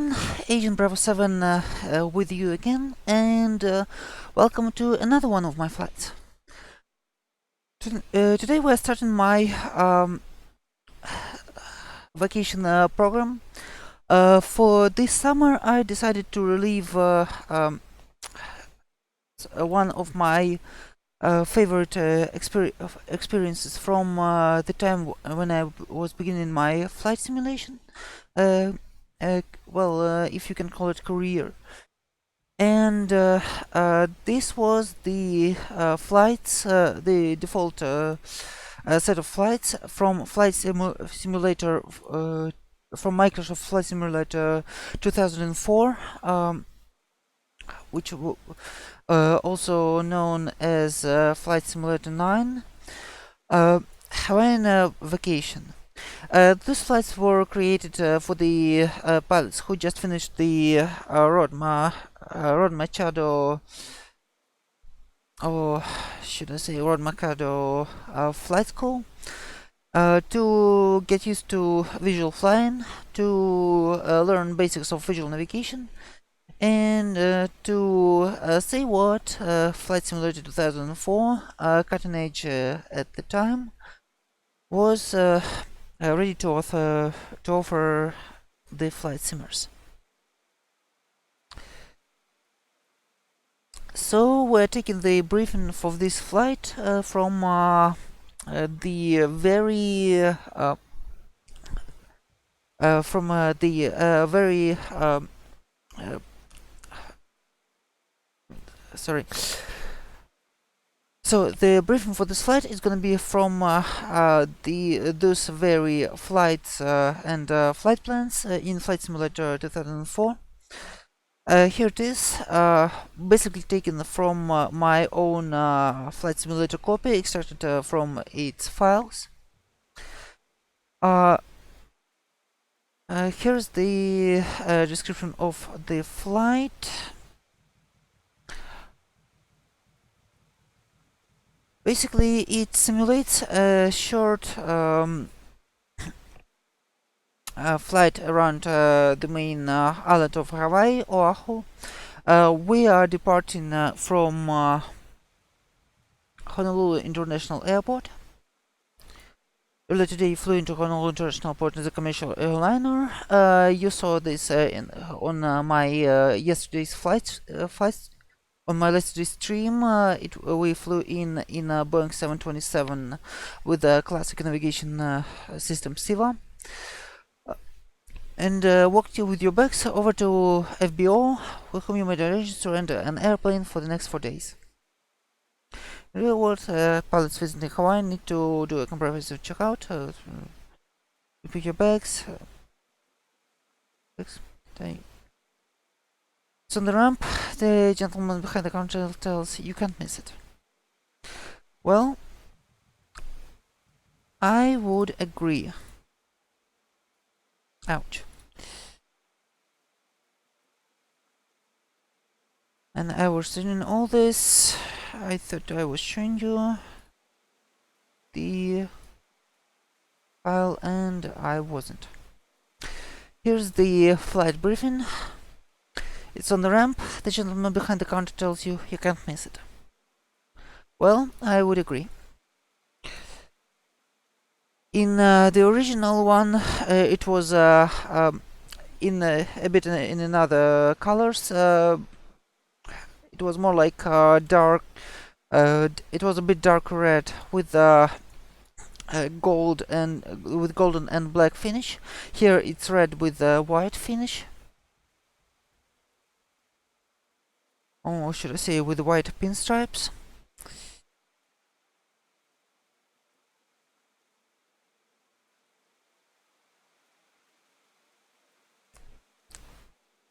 everyone, Agent Bravo 7 with you again, and welcome to another one of my flights. Today we're starting my vacation program. For this summer I decided to relive one of my favorite experiences from the time when I was beginning my flight simulation. If you can call it career. And this was the flights, the default set of flights from Flight Simulator, from Microsoft Flight Simulator 2004, which also known as Flight Simulator 9, Hawaiian vacation. These flights were created for the pilots who just finished the Rod Machado, or should I say Rod Machado flight school, to get used to visual flying, to learn basics of visual navigation, and to say what Flight Simulator 2004, cutting edge at the time, was ready to offer the flight simmers. So we're taking the briefing for this flight from the very sorry. So the briefing for this flight is going to be from those very flights and flight plans in Flight Simulator 2004. Here it is, basically taken from my own Flight Simulator copy, extracted from its files. Here's the description of the flight. Basically, it simulates a short flight around the main island of Hawaii, Oahu. We are departing from Honolulu International Airport. Earlier today, flew into Honolulu International Airport as a commercial airliner. You saw this on my yesterday's flights. On my yesterday's stream, we flew in a Boeing 727 with a classic navigation system SIVA. And walked you with your bags over to FBO, with whom you made arrangements to rent an airplane for the next 4 days. In real world, pilots visiting Hawaii need to do a comprehensive checkout. You pick your bags. It's on the ramp. The gentleman behind the counter tells you can't miss it. Well, I would agree. Ouch. And I was doing all this. I thought I was showing you the file, and I wasn't. Here's the flight briefing. It's on the ramp. The gentleman behind the counter tells you can't miss it. Well, I would agree. In the original one, it was in a bit in another colors. It was more like dark. It was a bit dark red with gold and with golden and black finish. Here it's red with white finish. Or should I say with white pinstripes?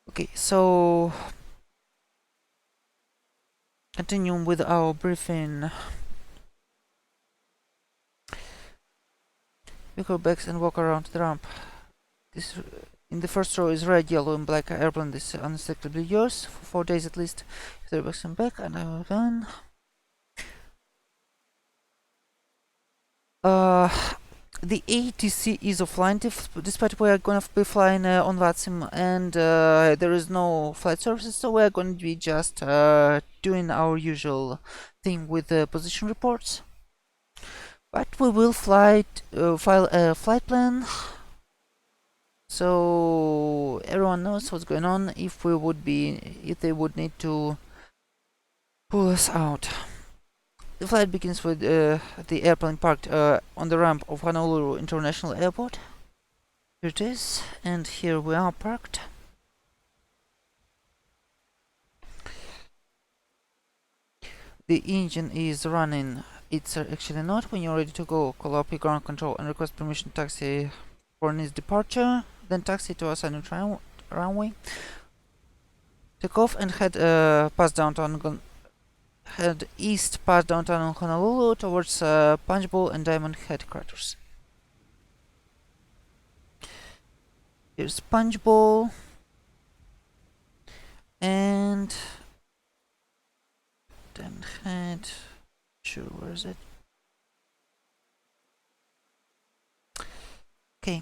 Okay, so continuing with our briefing. Pick your bags and walk around the ramp. This in the first row is red, yellow, and black airplane. This is unmistakably yours for 4 days at least. If bags and back, and I'm done. the ATC is offline, despite we are going to be flying on VATSIM, and there is no flight services, so we are going to be just doing our usual thing with the position reports. But we will file a flight plan, so everyone knows what's going on if they would need to pull us out. The flight begins with the airplane parked on the ramp of Honolulu International Airport. Here it is, and here we are parked. The engine is running. It's actually not. When you're ready to go, call up your ground control and request permission to taxi for its departure. Then taxi to assigned runway. Take off and head east past downtown Honolulu towards Punchbowl and Diamond Head craters. Here's Punchbowl and Diamond Head. Sure, where is it? Okay.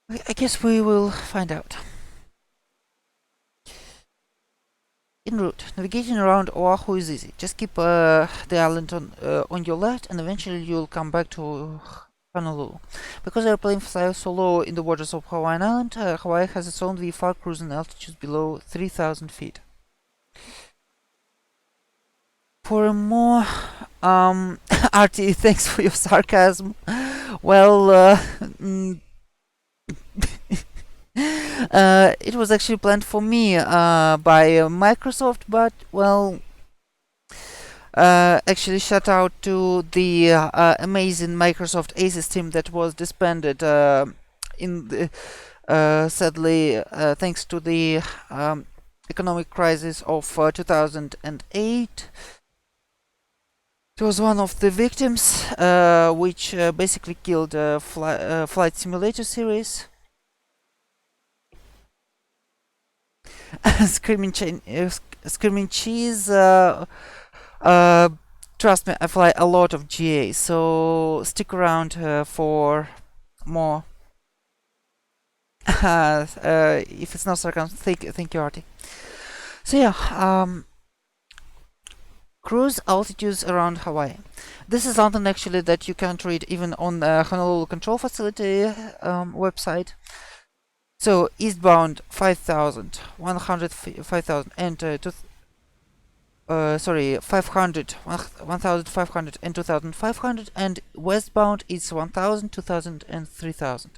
I guess we will find out. En route, navigating around Oahu is easy. Just keep the island on your left, and eventually you'll come back to Honolulu. Because the airplane flies so low in the waters of Hawaiian Island, Hawaii has its own VFR cruising altitudes below 3,000 feet. For more RT, thanks for your sarcasm. Well, it was actually planned for me by Microsoft, but well, actually shout out to the amazing Microsoft Aces team that was disbanded sadly thanks to the economic crisis of 2008. It was one of the victims, which basically killed Flight Simulator series. Screaming Cheese. Trust me, I fly a lot of GA, so stick around for more. If it's not sarcasm, thank you, Artie. So yeah, cruise altitudes around Hawaii. This is something actually that you can't read even on the Honolulu Control Facility website. So eastbound 5,000, 5,000, and 500, 1,500 and 2,500, and westbound is 1,000, 2,000 and 3,000.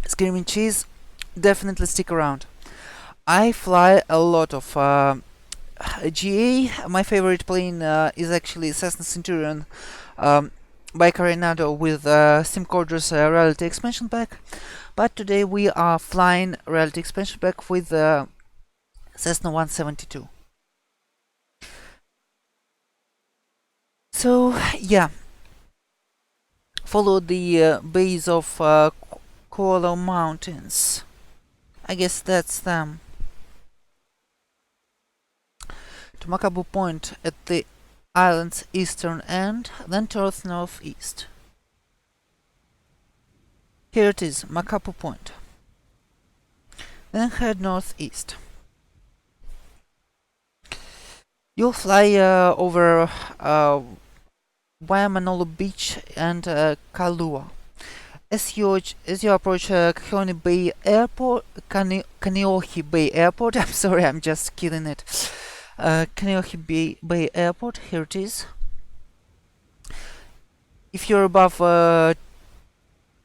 Screaming Cheese, definitely stick around. I fly a lot of GA. My favorite plane is actually Cessna Centurion by Coronado with SimCorder's Reality Expansion Pack. But today we are flying Reality Expansion Pack with Cessna 172. So yeah, follow the base of Koala Mountains. I guess that's them. To Makabu Point at the island's eastern end, then towards northeast. Here it is, Makapu Point. Then head northeast. You'll fly over Waimanalo Beach and Kailua. As you approach Kaneohe Bay Airport, Kaneohe Bay Airport. I'm sorry, I'm just killing it. Kaneohe Bay Airport. Here it is. If you're above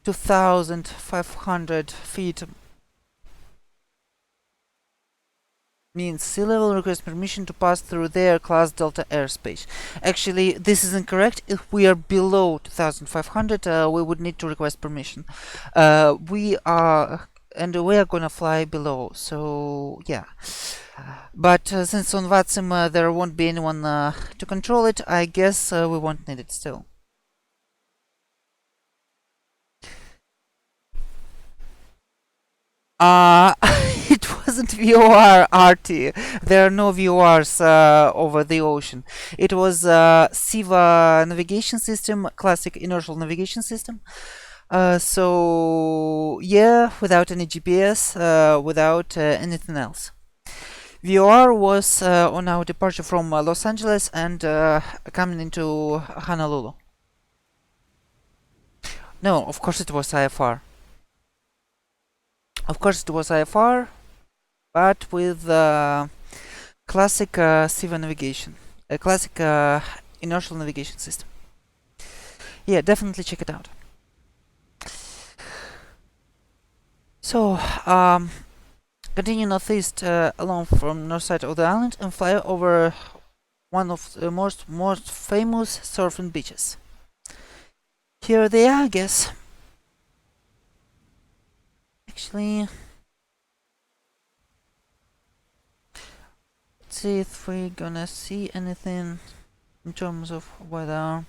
2,500 feet, means sea level, request permission to pass through their class Delta airspace. Actually, this is incorrect. If we are below 2,500, we would need to request permission. We are gonna fly below, so yeah. But since on VATSIM there won't be anyone to control it, I guess we won't need it still. Uh, it wasn't VOR RT. There are no VORs over the ocean. It was SIVA navigation system, classic inertial navigation system. So yeah, without any GPS, without anything else. VOR was on our departure from Los Angeles and coming into Honolulu. No, of course it was IFR. Of course it was IFR, but with classic SIVA navigation, a classic inertial navigation system. Yeah, definitely check it out. So, continue northeast along from north side of the island and fly over one of the most famous surfing beaches. Here they are, I guess. Actually, let's see if we're gonna see anything in terms of weather.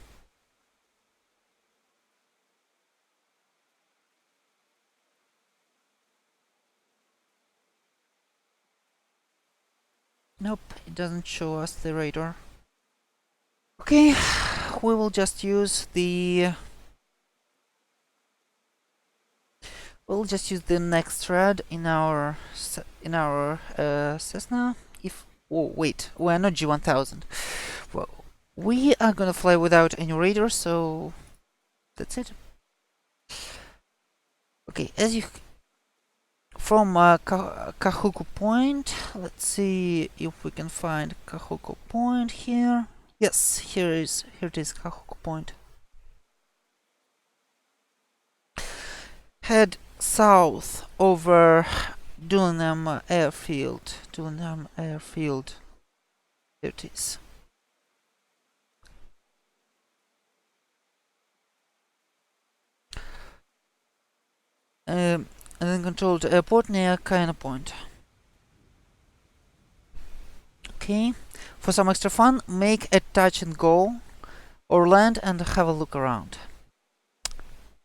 Nope, it doesn't show us the radar. Okay, we will just use the next thread in our Cessna. If oh wait, we're not G1000. Well, we are gonna fly without any radar, so that's it. Okay, as you from Kahuku Point, let's see if we can find Kahuku Point here. Yes, here it is, Kahuku Point. Head south over Dunham Airfield. Dunham Airfield. There it is. And then controlled airport near Kaina Point. Okay. For some extra fun, make a touch and go, or land and have a look around.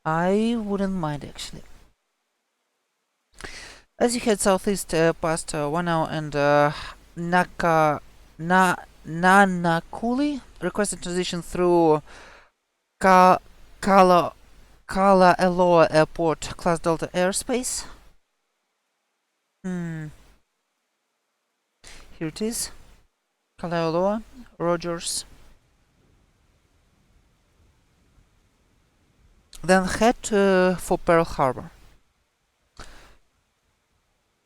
I wouldn't mind actually. As you head southeast past Wanao and Nanakuli, request a transition through Ka Kala Eloa Airport Class Delta airspace. Here it is. Kala Eloa, Rogers. Then head for Pearl Harbor.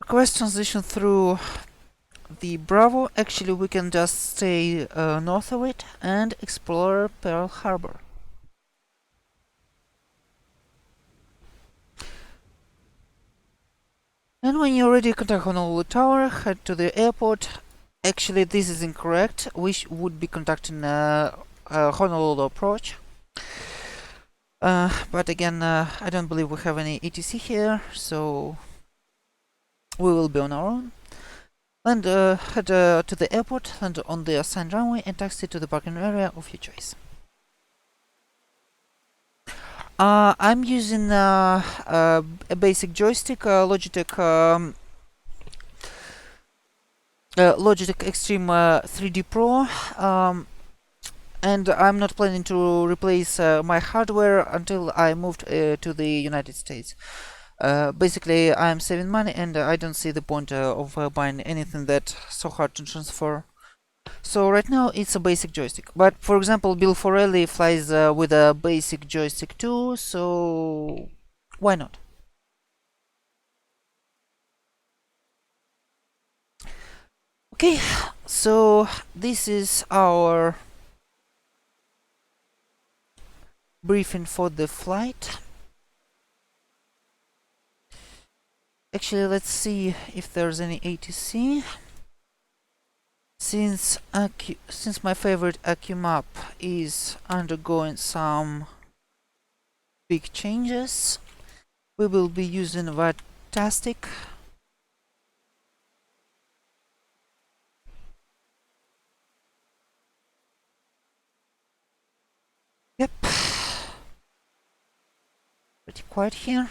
Request transition through the Bravo. Actually, we can just stay north of it and explore Pearl Harbor. And when you're ready, contact Honolulu Tower, head to the airport. Actually, this is incorrect. We would be contacting Honolulu approach. But again, I don't believe we have any ATC here, so we will be on our own. And head to the airport, land on the assigned runway, and taxi to the parking area of your choice. I'm using a basic joystick, Logitech Extreme 3D Pro, and I'm not planning to replace my hardware until I moved to the United States. Basically, I'm saving money, and I don't see the point of buying anything that's so hard to transfer. So right now it's a basic joystick, but for example, Bill Forelli flies with a basic joystick too, so why not? Okay, so this is our briefing for the flight. Actually, let's see if there's any ATC. Since my favorite AccuMap is undergoing some big changes, we will be using VATSIM. Yep. Pretty quiet here.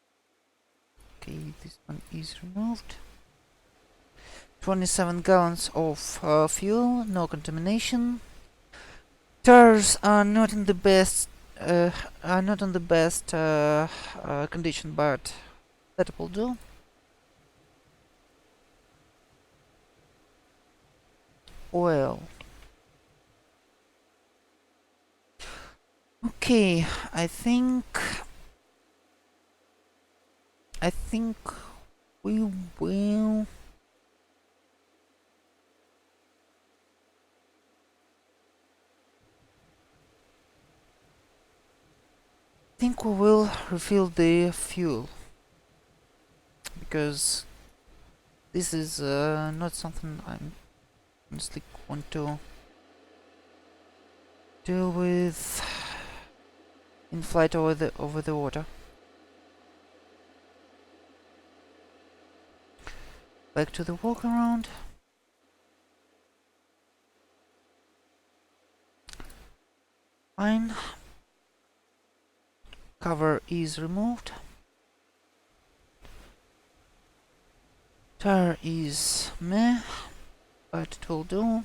Okay, this one is removed. 27 gallons of fuel, no contamination. Tires are not in the best condition, but that will do. Oil. Okay, I think we will. I think we will refill the fuel, because this is not something I honestly want to deal with in flight over the water. Back to the walk around. Fine. Cover is removed. Tire is meh, but it will do.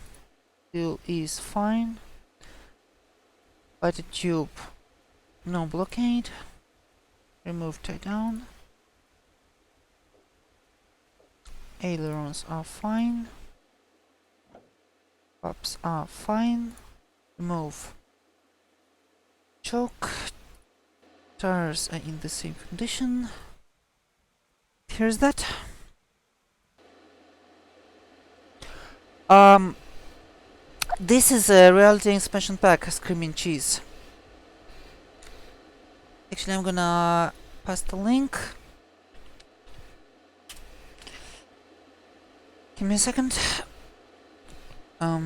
Fuel is fine. But the tube, no blockade. Remove tie down. Ailerons are fine. Flaps are fine. Remove choke. Tires are in the same condition. Here's that. This is a reality expansion pack, Screaming Cheese. Actually, I'm gonna pass the link. Give me a second. No.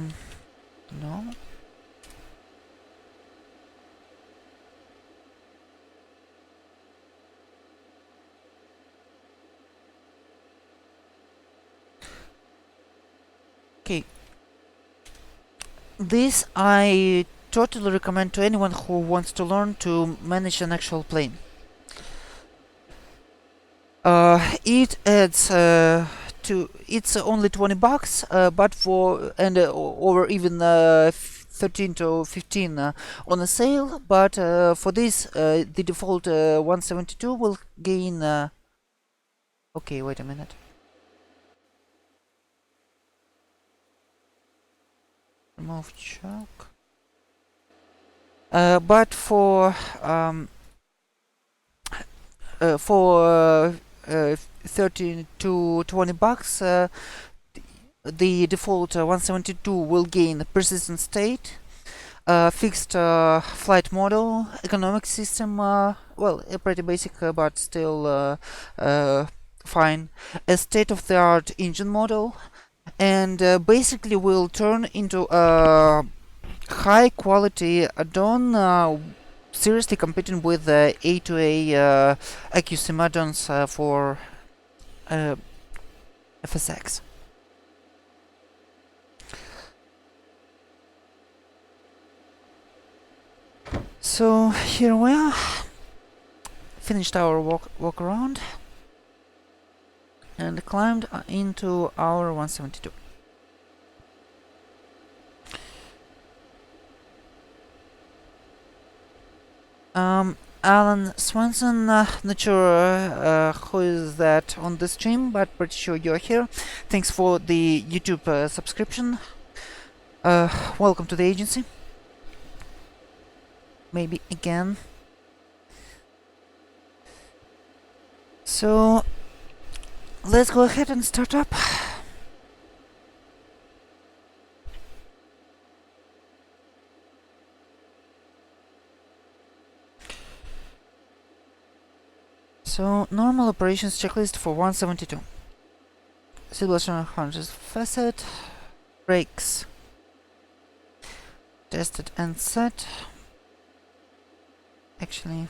Okay. This I totally recommend to anyone who wants to learn to manage an actual plane. It adds it's only $20, but for or even 13 to 15 on a sale. But for this, the default 172 will gain. Okay, wait a minute. Remove choke. But for 13 to $20, the default 172 will gain persistent state, fixed flight model, economic system, well, pretty basic, but still fine, a state-of-the-art engine model, and basically will turn into a high-quality add-on, seriously competing with the A2A AccuSIM add-ons for FSX. So here we are, finished our walk around and climbed into our 172. Alan Swanson, not sure who is that on the stream, but pretty sure you're here. Thanks for the YouTube subscription. Welcome to the agency. Maybe again. So let's go ahead and start up. So normal operations checklist for 172. Seatbelt harness facet, brakes tested and set. Actually,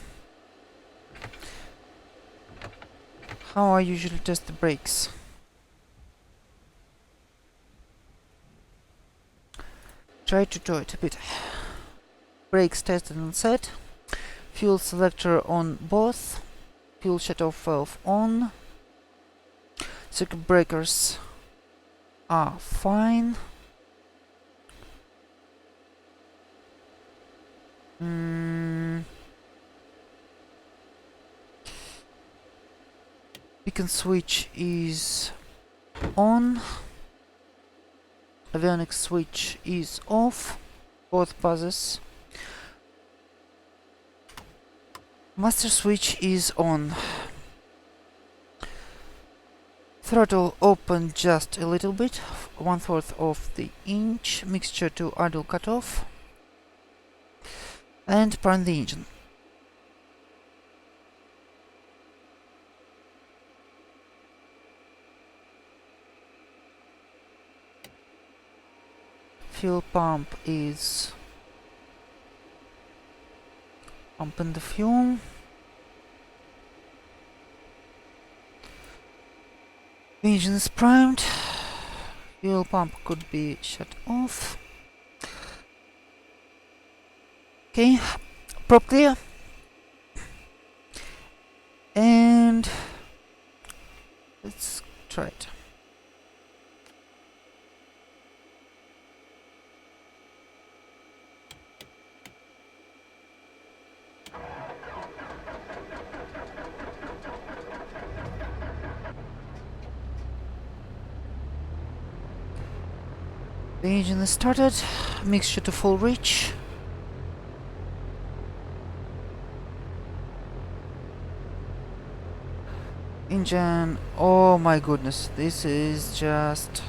how I usually test the brakes. Try to do it a bit. Brakes tested and set. Fuel selector on both. Fuel shut-off valve on. Circuit breakers are fine. Beacon switch is on. Avionics switch is off. Both buzzers. Master switch is on. Throttle open just a little bit, 1/4 of the inch. Mixture to idle cutoff. And prime the engine. Fuel pump is pumping the fuel. The engine is primed. Fuel pump could be shut off. Okay, prop clear. And let's try it. The engine is started, mixture to full reach. Engine, oh my goodness, this is just...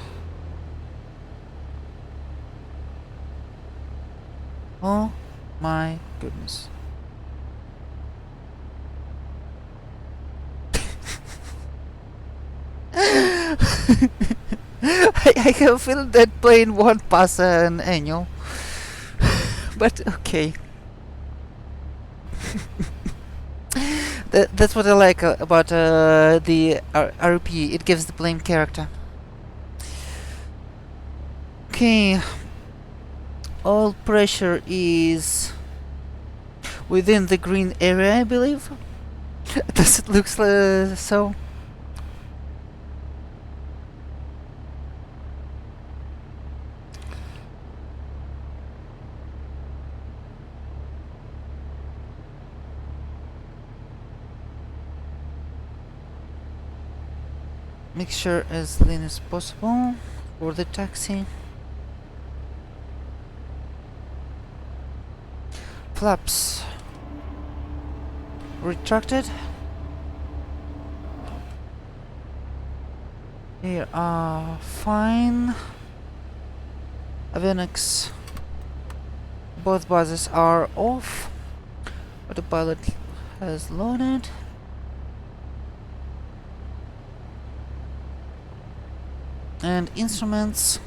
Oh my goodness. I have a feeling that plane won't pass an annual. But okay. That's what I like about the RP. It gives the plane character. Okay. Oil pressure is within the green area, I believe. Does it look so? Mixture as lean as possible for the taxi. Flaps retracted. Here are fine. Avionics, both buzzers are off. Autopilot has loaded. And instruments,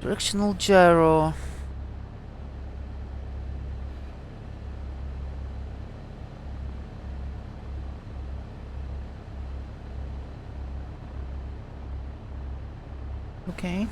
directional gyro, okay.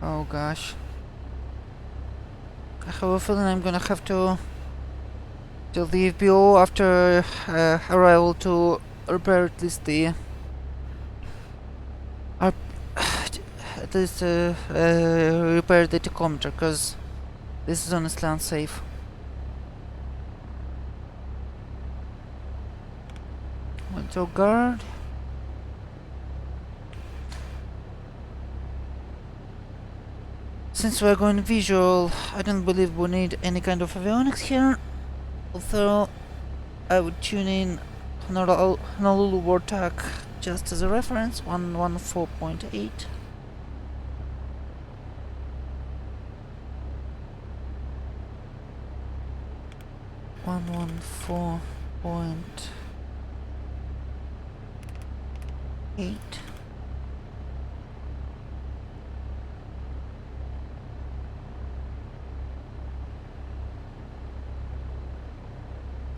Oh gosh. I have a feeling I'm gonna have to leave BO after arrival to repair at least the repair the tachometer, because this is honestly unsafe. Auto guard. Since we're going visual, I don't believe we need any kind of avionics here, although I would tune in Honolulu Warthog just as a reference, 114.8.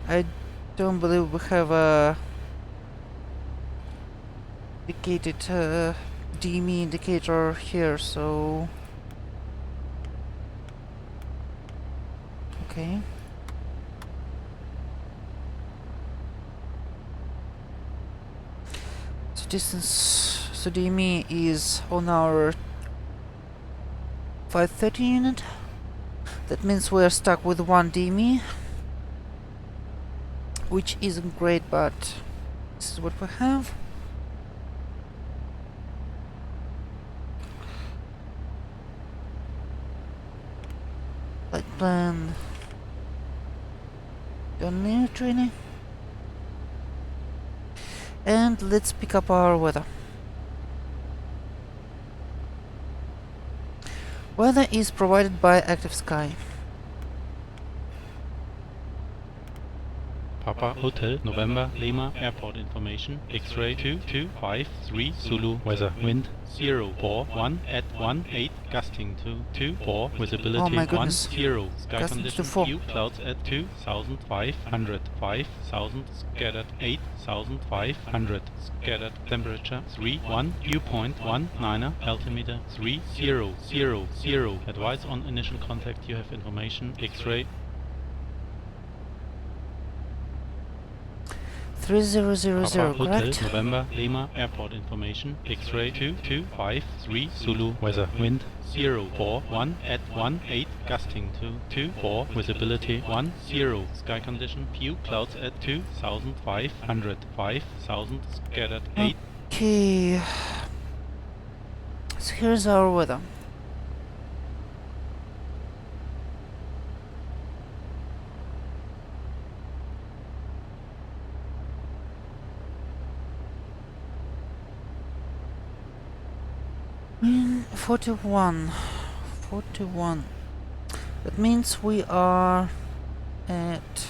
I Don't believe we have a dedicated DME indicator here, so okay. So distance, so DME is on our 530 unit. That means we're stuck with one DME, which isn't great, but this is what we have. Flight plan. Don't need training. And let's pick up our weather. Weather is provided by Active Sky. Papa Hotel November Lima Airport information X-ray 2253 Zulu weather wind 041 at 18 gusting to 24 visibility Oh my 10 goodness. sky Gusting to condition 4. few clouds at 2500 5000 scattered 8500 scattered temperature 31 dew point 19 altimeter 3000 advise on initial contact you have information X-ray 3000, Papa Hotel correct? November Lima Airport information X-ray 2253 Zulu weather wind 041 at 18 gusting to 24 visibility 10 sky condition few clouds at 2500 5000 scattered 8 Okay. So here's our weather. In 41. That means we are at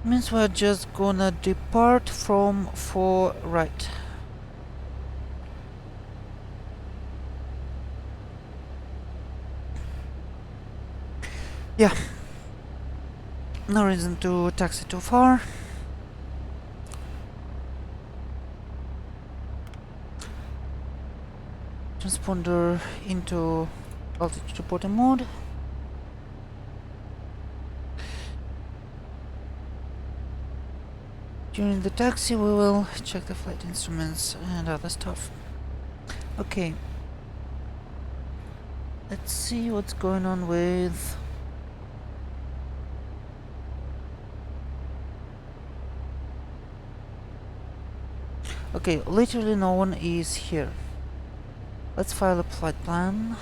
means we're just gonna depart from 4 right. Yeah. No reason to taxi too far. Transponder into altitude reporting mode. During the taxi we will check the flight instruments and other stuff. Okay. Let's see what's going on with okay, literally no one is here. Let's file a flight plan.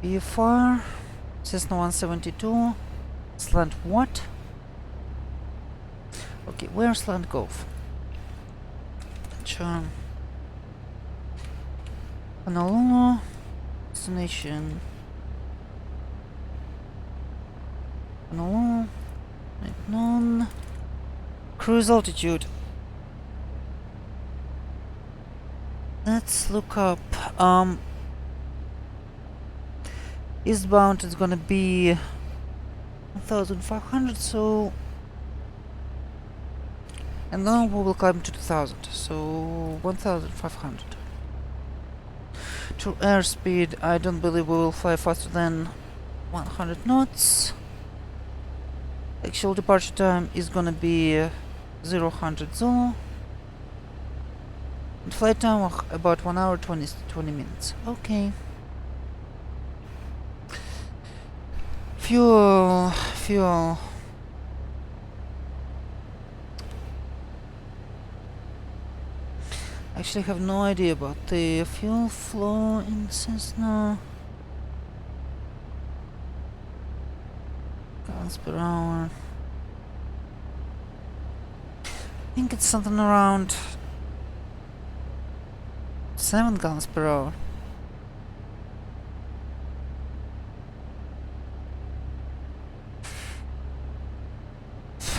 VFR Cessna 172 slant what? Okay, where slant go? Honolulu destination Honolulu known cruise altitude. Let's look up eastbound is gonna be 1500, so and then we will climb to 2000, so 1500. To airspeed, I don't believe we will fly faster than 100 knots. Actual departure time is gonna be 0-100 Zulu. And flight time of about 1 hour 20 minutes. Okay. Fuel. Actually, have no idea about the fuel flow in Cessna. Gallons per hour. I think it's something around 7 gallons per hour.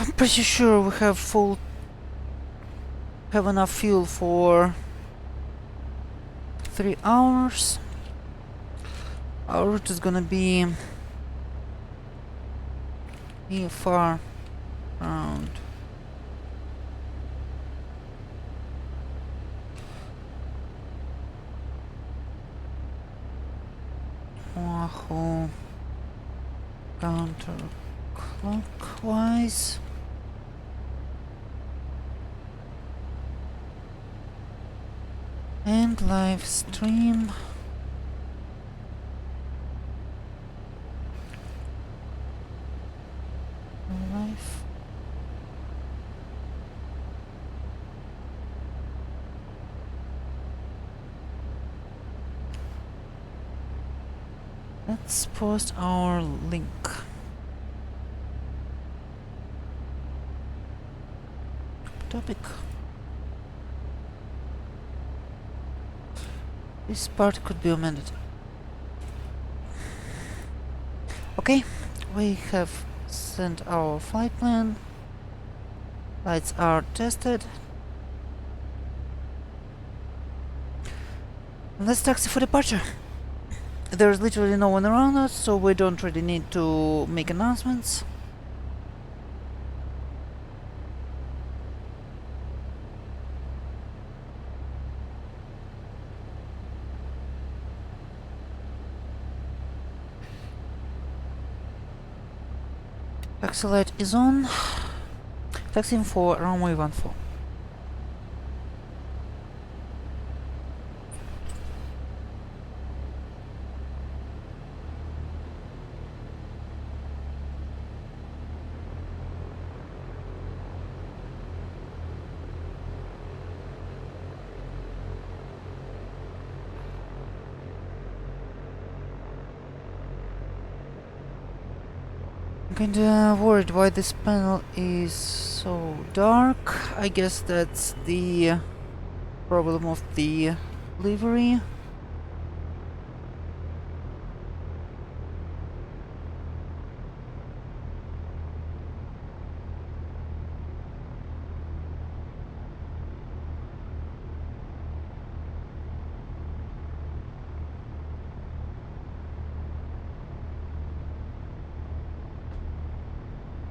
I'm pretty sure we have full have enough fuel for 3 hours. Our route is gonna be here far around Oahu counterclockwise. And live stream. Live. Let's post our link. Topic. This part could be amended. Okay, we have sent our flight plan. Lights are tested. Let's taxi for departure. There's literally no one around us, so we don't really need to make announcements. Taxi light is on. Taxiing for runway 14. Kinda worried why this panel is so dark. I guess that's the problem of the livery.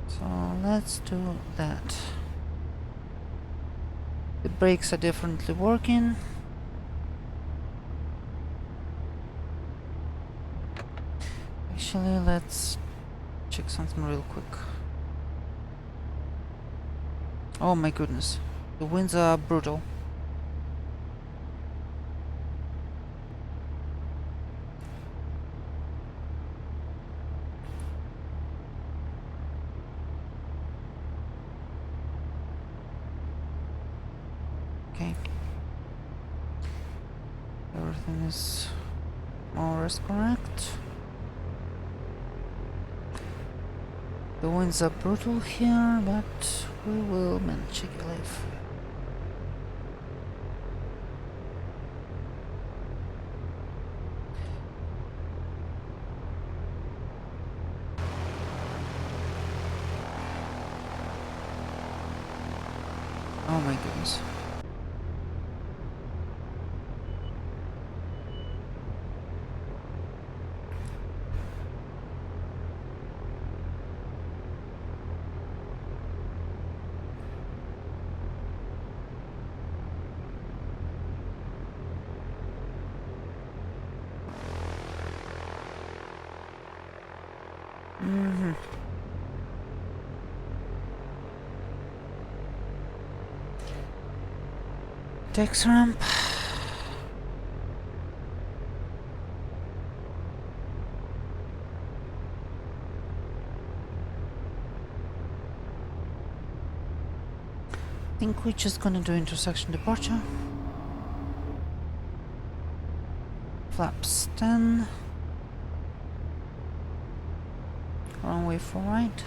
So let's do that. The brakes are definitely working. Actually, let's check something real quick. Oh my goodness, the winds are brutal. Okay. Everything is more or less correct. The winds are brutal here, but we will manage to get live. Oh my goodness. Tax ramp. I think we're just gonna do intersection departure. Flaps 10. Runway for right.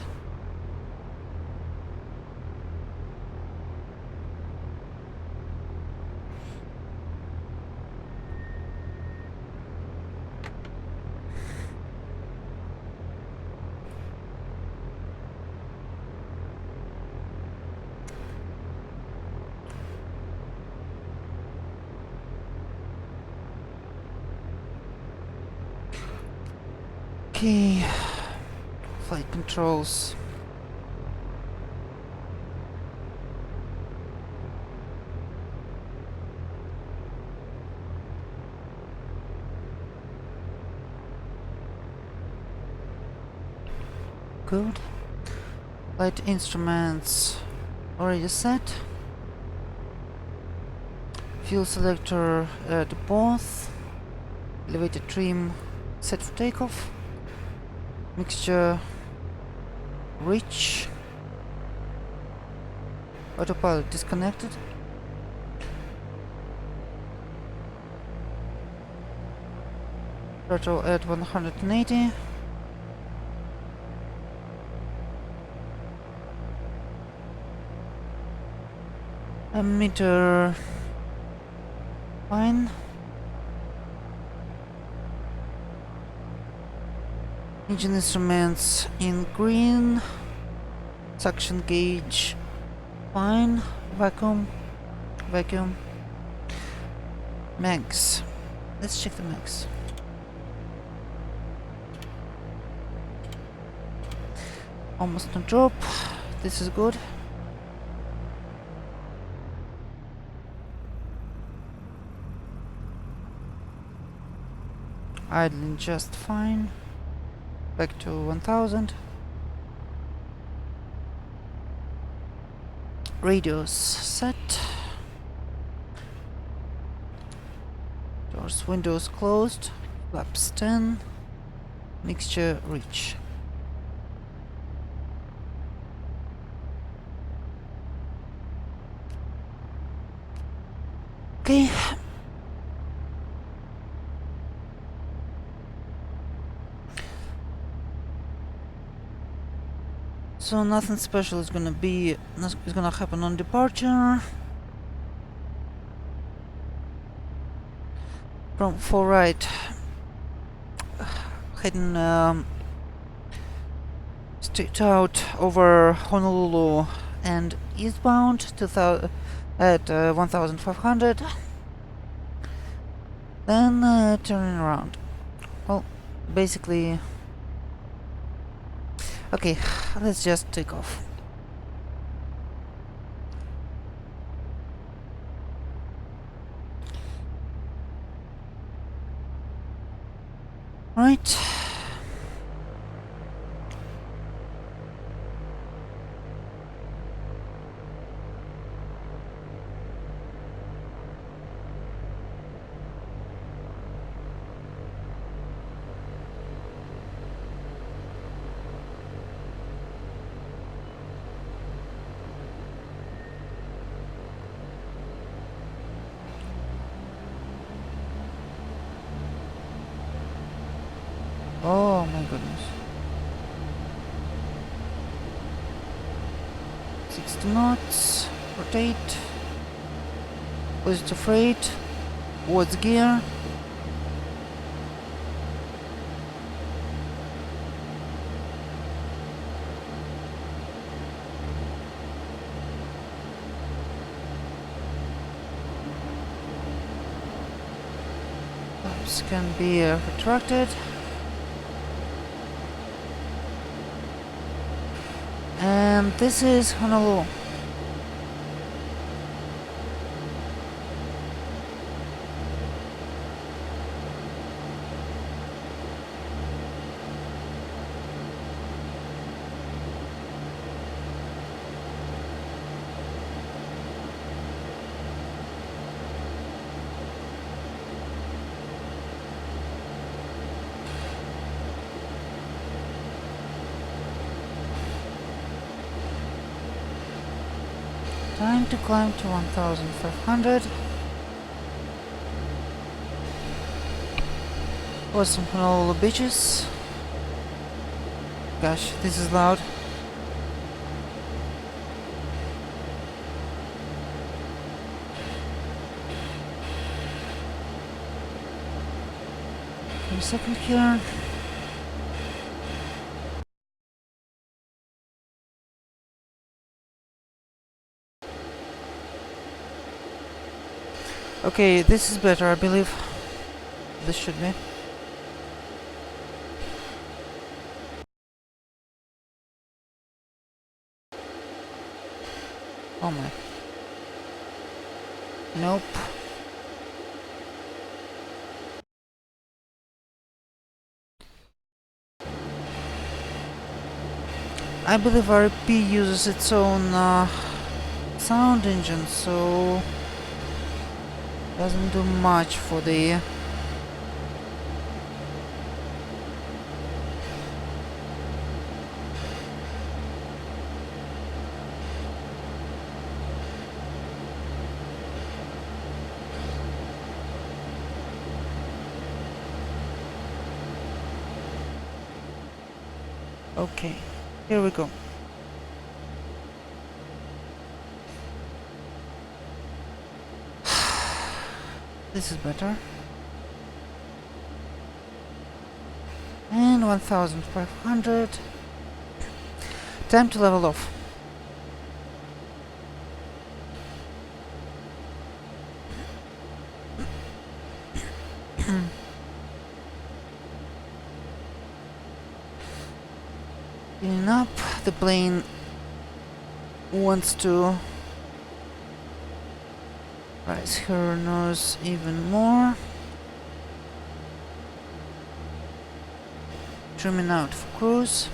Okay, flight controls. Good. Flight instruments already set. Fuel selector to both. Elevator trim set for takeoff. Mixture rich. Autopilot disconnected. Throttle at 180. Meter fine. Engine instruments in green. Suction gauge fine. Vacuum. Mags. Let's check the mags. Almost no drop. This is good. Idling just fine. Back to 1000. Radios set. Doors, windows closed. Flaps 10. Mixture rich. Okay. So nothing special is gonna happen on departure. For right, heading straight out over Honolulu and eastbound at 1500. Then turning around. Well, basically. Okay, let's just take off. Right. Oh my goodness. 60 knots. Rotate. Positive rate. Towards gear. Flaps can be retracted. And this is Honolulu. Time to climb to 1500. Awesome Honolulu beaches. Gosh, this is loud. Wait a second here. Okay, this is better, I believe. This should be. Oh my. Nope. I believe RP uses its own sound engine, so doesn't do much for the Okay, here we go. This is better. And 1500. Time to level off. Cleaning up. The plane wants to raise her nose even more. Trimming out for cruise.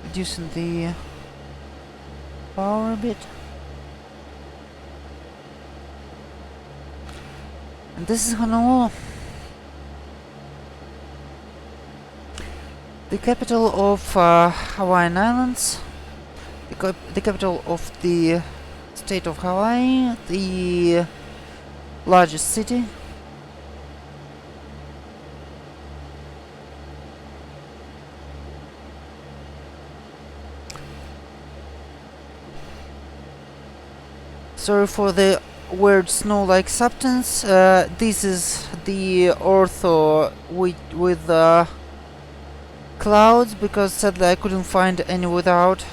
Reducing the power a bit. And this is Honolulu, the capital of Hawaiian Islands, the capital of the state of Hawaii, the largest city. Sorry for the weird snow-like substance. This is the ortho with clouds, because sadly I couldn't find any without.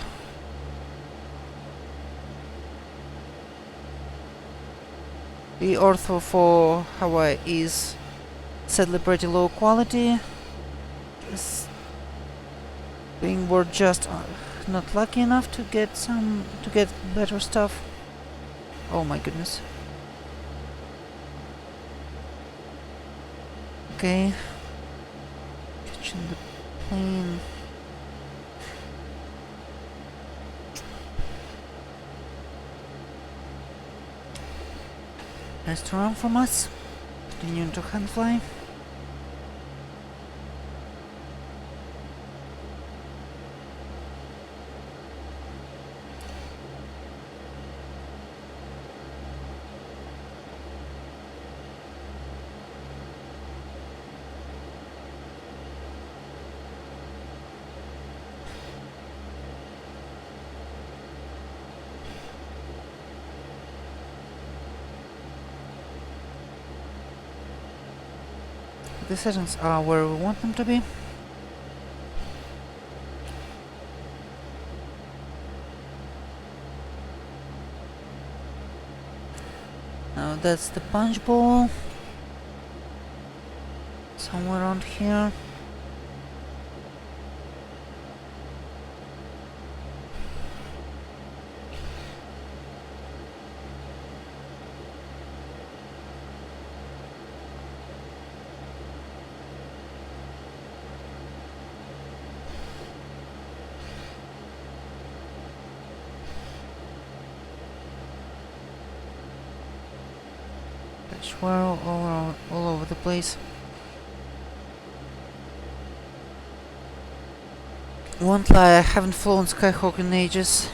The ortho for Hawaii is sadly pretty low quality. We're just not lucky enough to get better stuff. Oh my goodness. Okay. Catching the plane. Nice to run from us. Continuing to hand fly. The settings are where we want them to be. Now that's the punch bowl. Somewhere around here. Swirl all over the place. Won't lie, I haven't flown Skyhawk in ages.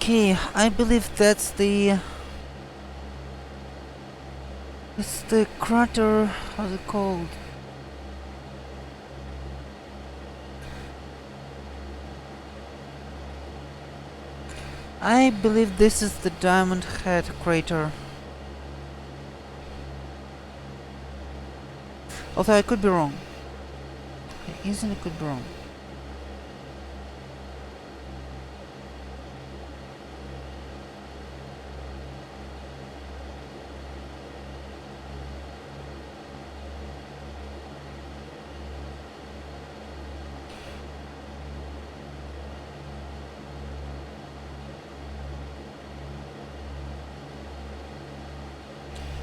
Okay, I believe that's the... It's the crater, how's it called? I believe this is the Diamond Head crater. Although I could be wrong. I easily could be wrong.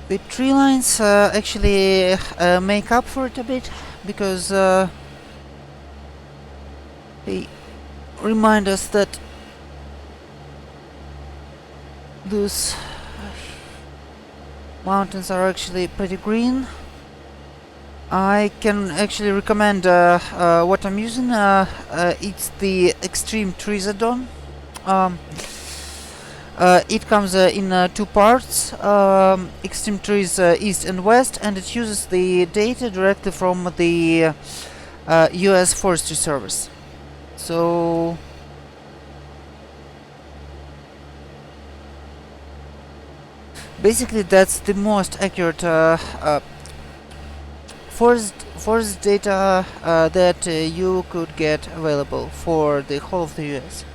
The tree lines actually make up for it a bit, because they remind us that those mountains are actually pretty green. I can actually recommend what I'm using. It's the Extreme Trizodon. It comes in two parts, Extreme Trees East and West, and it uses the data directly from the US Forestry Service. So basically that's the most accurate forest data that you could get available for the whole of the US.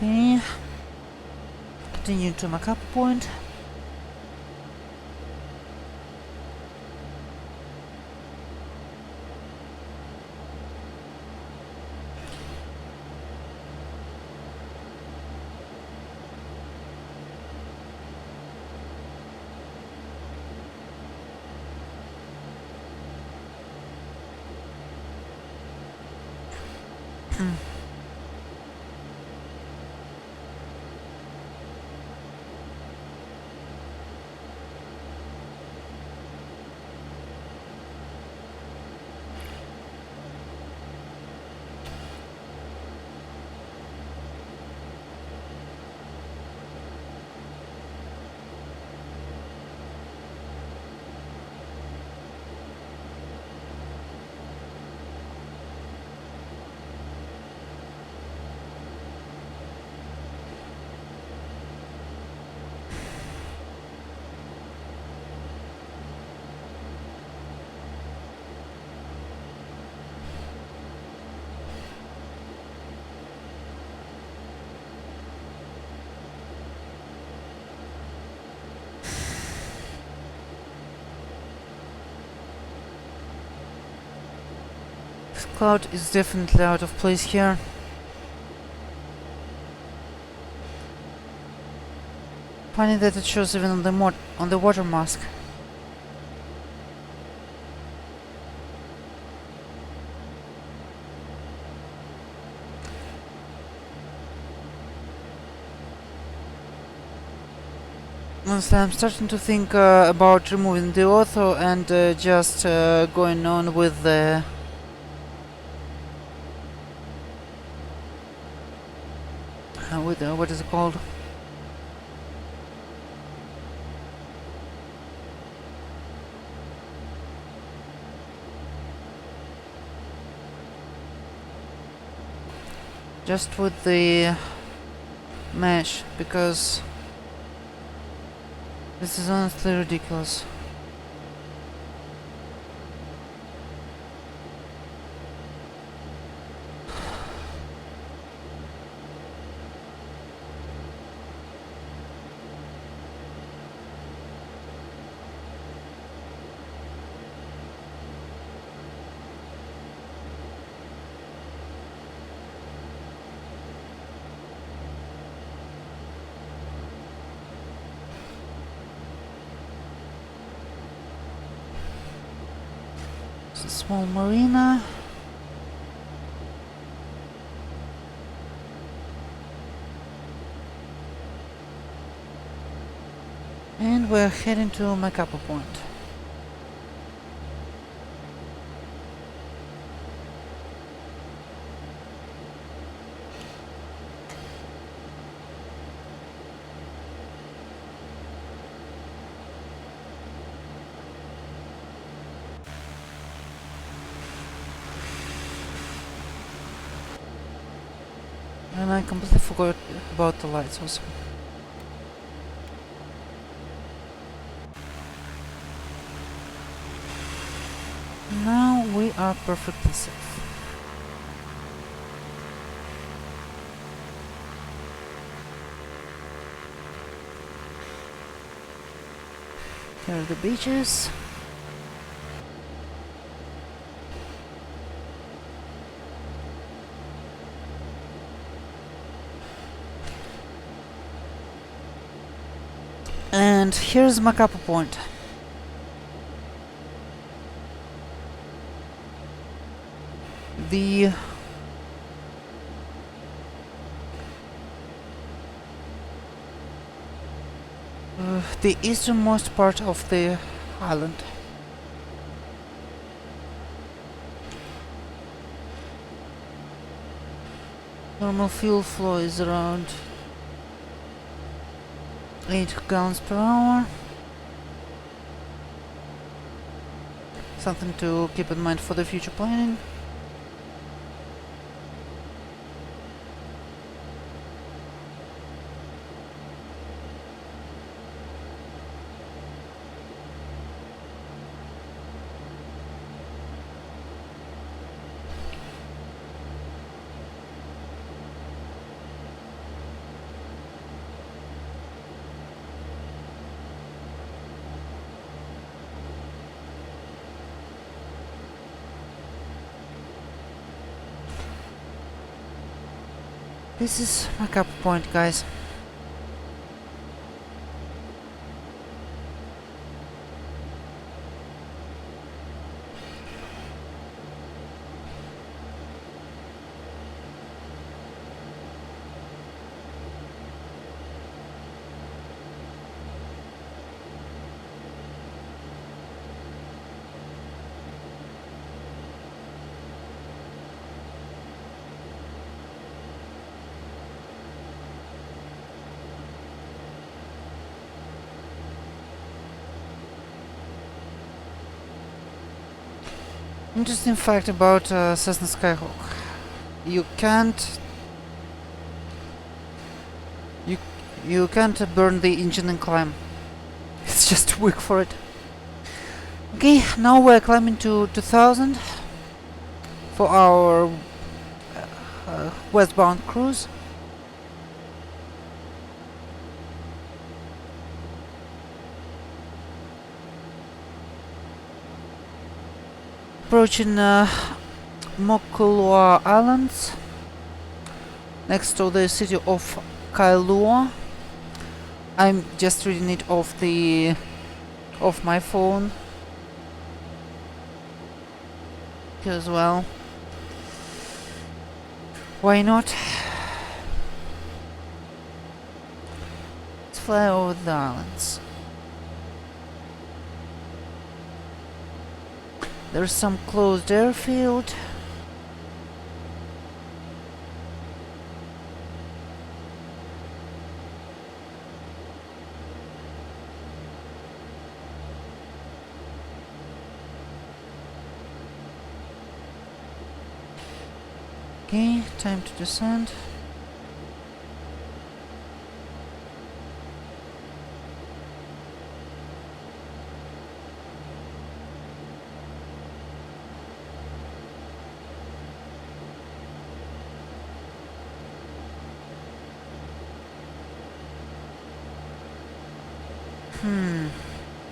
Okay, continue to my cap point. This cloud is definitely out of place here. Funny that it shows even on the water mask. Honestly, I'm starting to think about removing the auto and just going on with the what is it called? Just with the mesh, because this is honestly ridiculous. It's a small marina. And we're heading to Macapa Point. And I completely forgot about the lights also. Now we are perfectly safe. Here are the beaches. And here's Makapu Point. The easternmost part of the island. Normal fuel flow is around 8 gallons per hour. Something to keep in mind for the future planning. This is Makapu Point, guys. Interesting fact about Cessna Skyhawk. You can't you can't burn the engine and climb. It's just too weak for it. Okay, now we're climbing to 2000 for our westbound cruise. Approaching Mokulua Islands, next to the city of Kailua. I'm just reading it off my phone, because well, why not? Let's fly over the islands. There's some closed airfield. Okay, time to descend.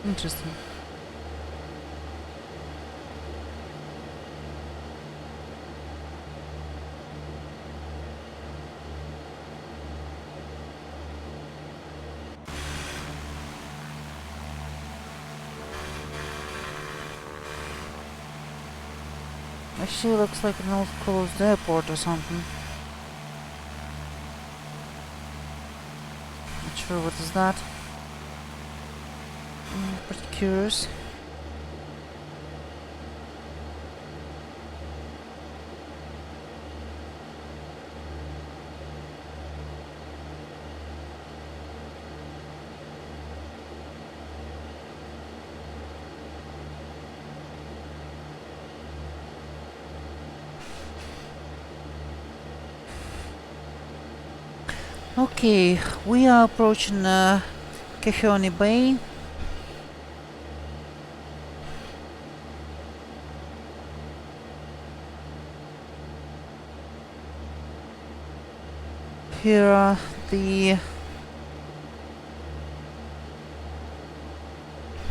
Interesting. Actually looks like an old closed airport or something. Not sure what is that. Pretty curious. Okay, we are approaching Kehioni Bay. Here are the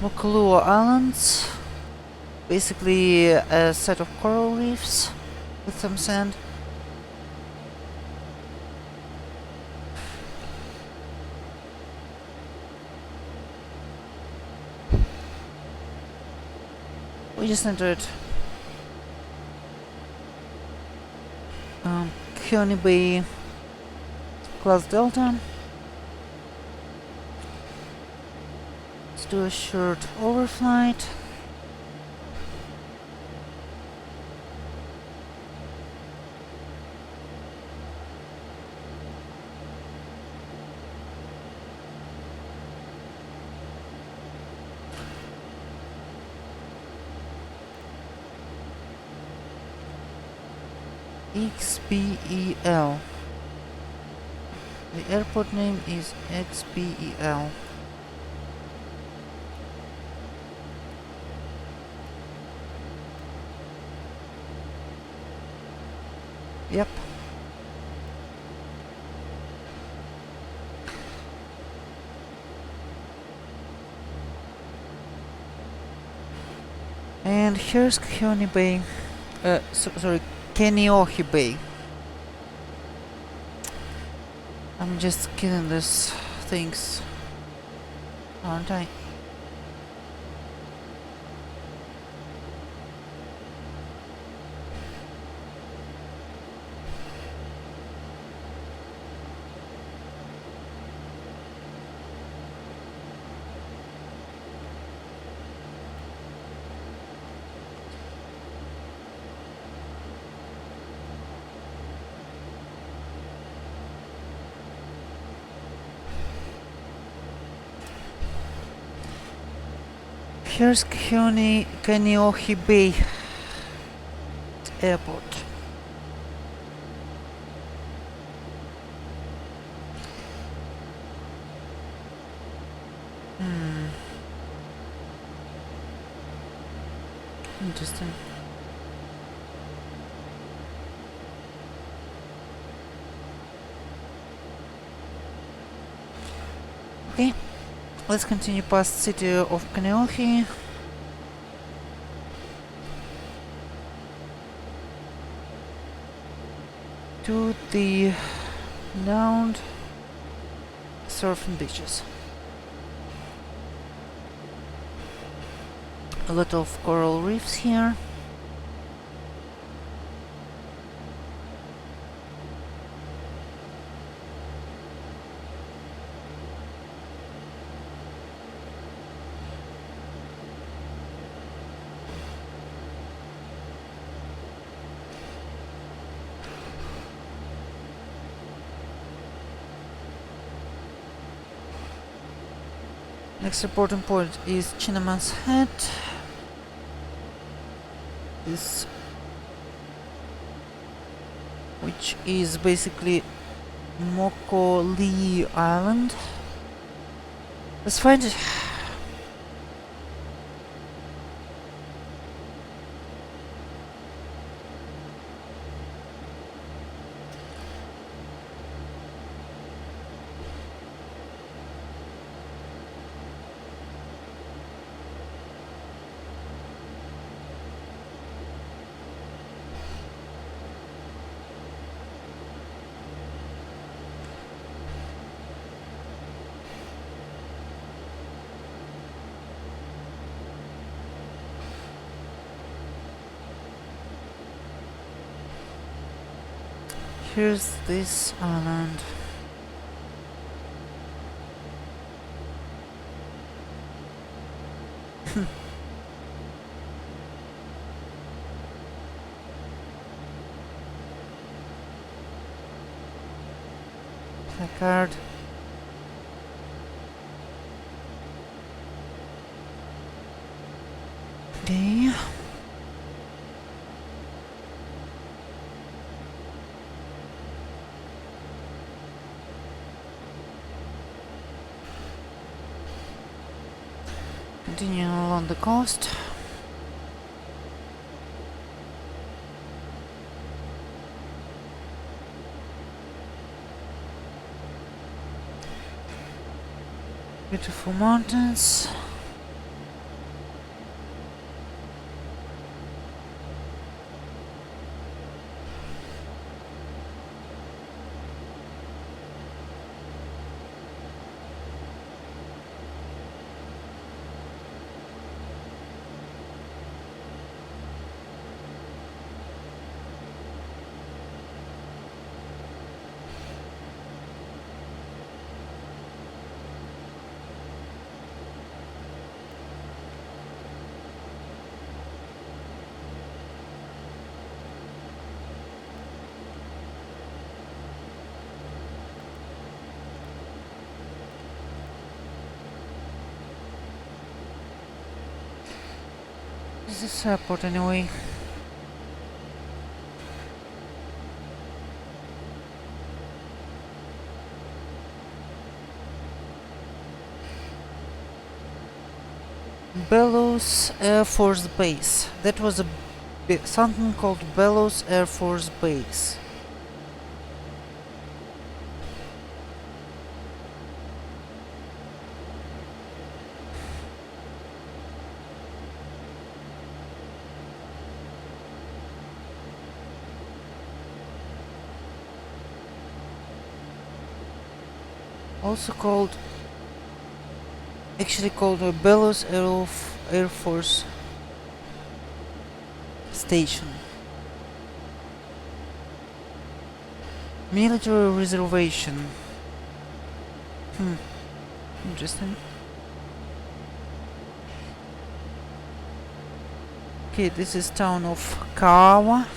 Mokulua Islands, basically a set of coral reefs with some sand. We just entered Kehioni Bay Class Delta. Let's do a short overflight. XBEL. The airport name is XBEL. Yep. And here's Kehioni Bay. Sorry, Kaneohe Bay. I'm just killing these things, aren't I? Here's Kaneohe Bay Airport. Interesting. Okay, let's continue past city of Kaneohe. To the renowned surfing beaches. A lot of coral reefs here. Next reporting point is Chinaman's Head. This, which is basically Mokoli Island. Let's find it. Here's this island. Placard. Okay. Continuing along the coast. Beautiful mountains. This is airport anyway. Bellows Air Force Base. That was something called Bellows Air Force Base. Also actually called Bellows Air Force Station. Military reservation. Interesting. Okay, this is town of Kawa.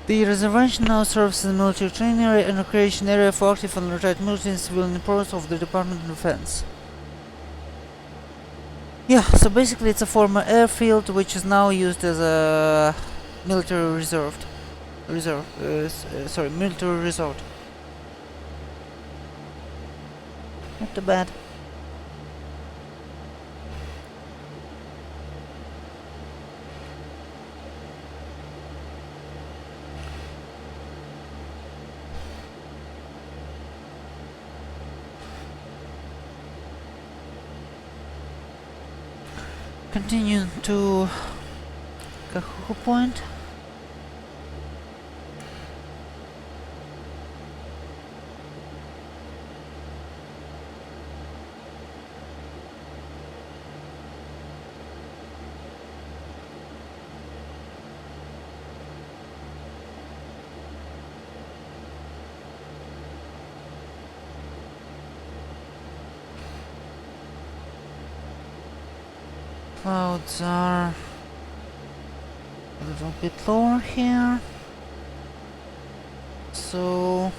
The reservation now serves as a military training area and recreation area for active and retired military and civilian employees of the Department of Defense. Yeah, so basically it's a former airfield which is now used as a military military resort. Not too bad. Continue to Kahuku Point. Clouds are a little bit lower here, so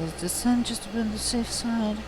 let's descend just to be on the safe side.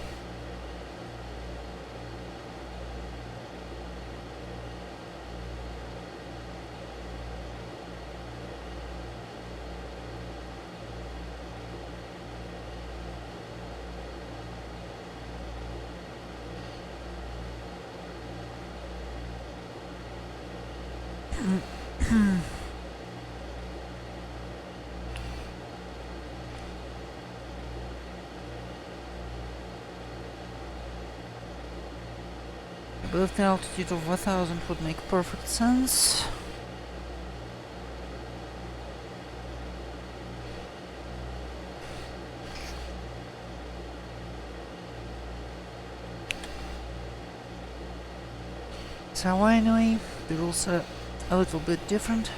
I believe the altitude of 1000 would make perfect sense. It's Hawaiian anyway, the rules are a little bit different.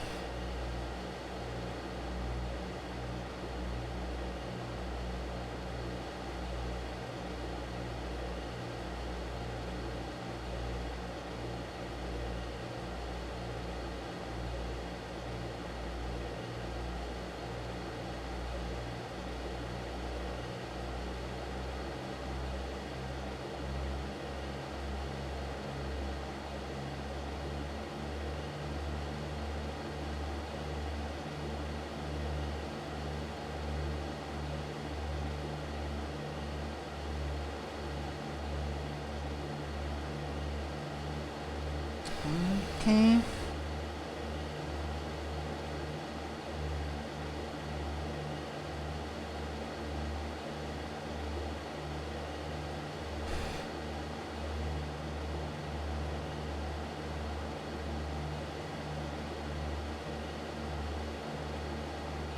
Okay.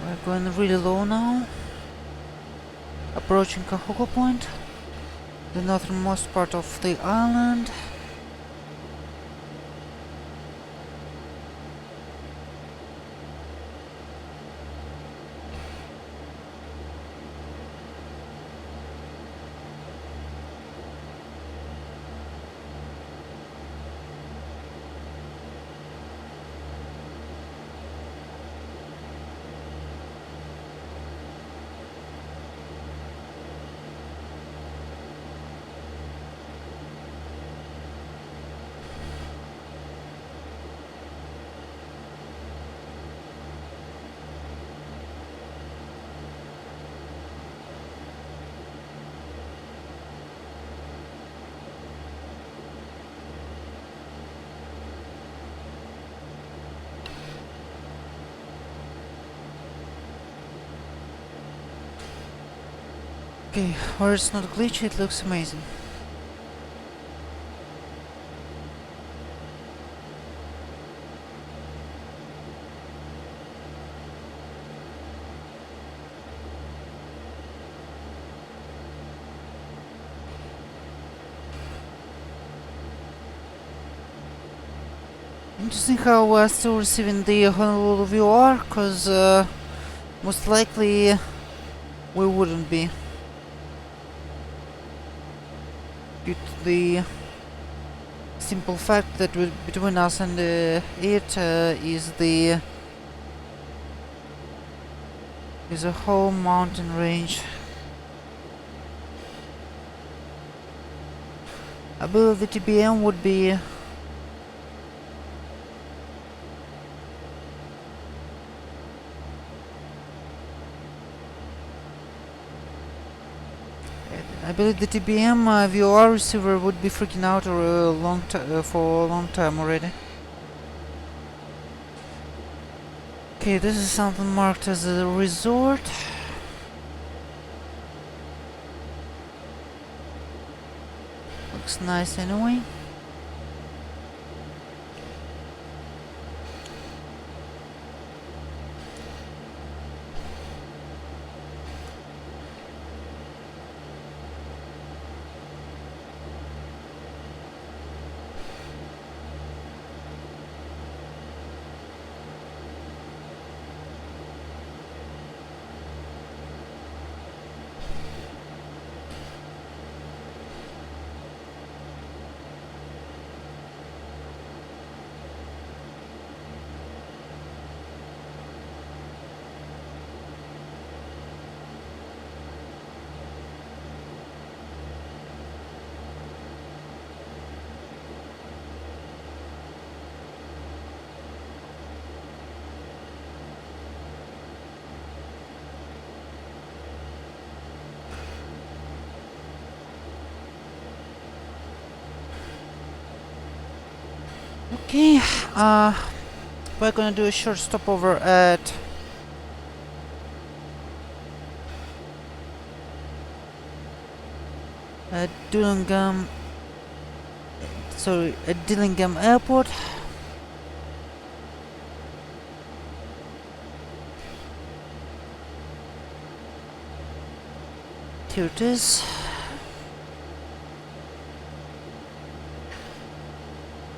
We're going really low now. Approaching Kahuku Point, the northernmost part of the island. Okay, where it's not glitchy, it looks amazing. Interesting how we're still receiving the Honolulu VR, cause most likely we wouldn't be. Due to the simple fact that between us and it is a whole mountain range. I believe the TBM would be I believe the TBM VOR receiver would be freaking out for a long time already. Okay, this is something marked as a resort. Looks nice anyway. Okay, we're gonna do a short stopover at Dillingham. Sorry, at Dillingham Airport. Here it is.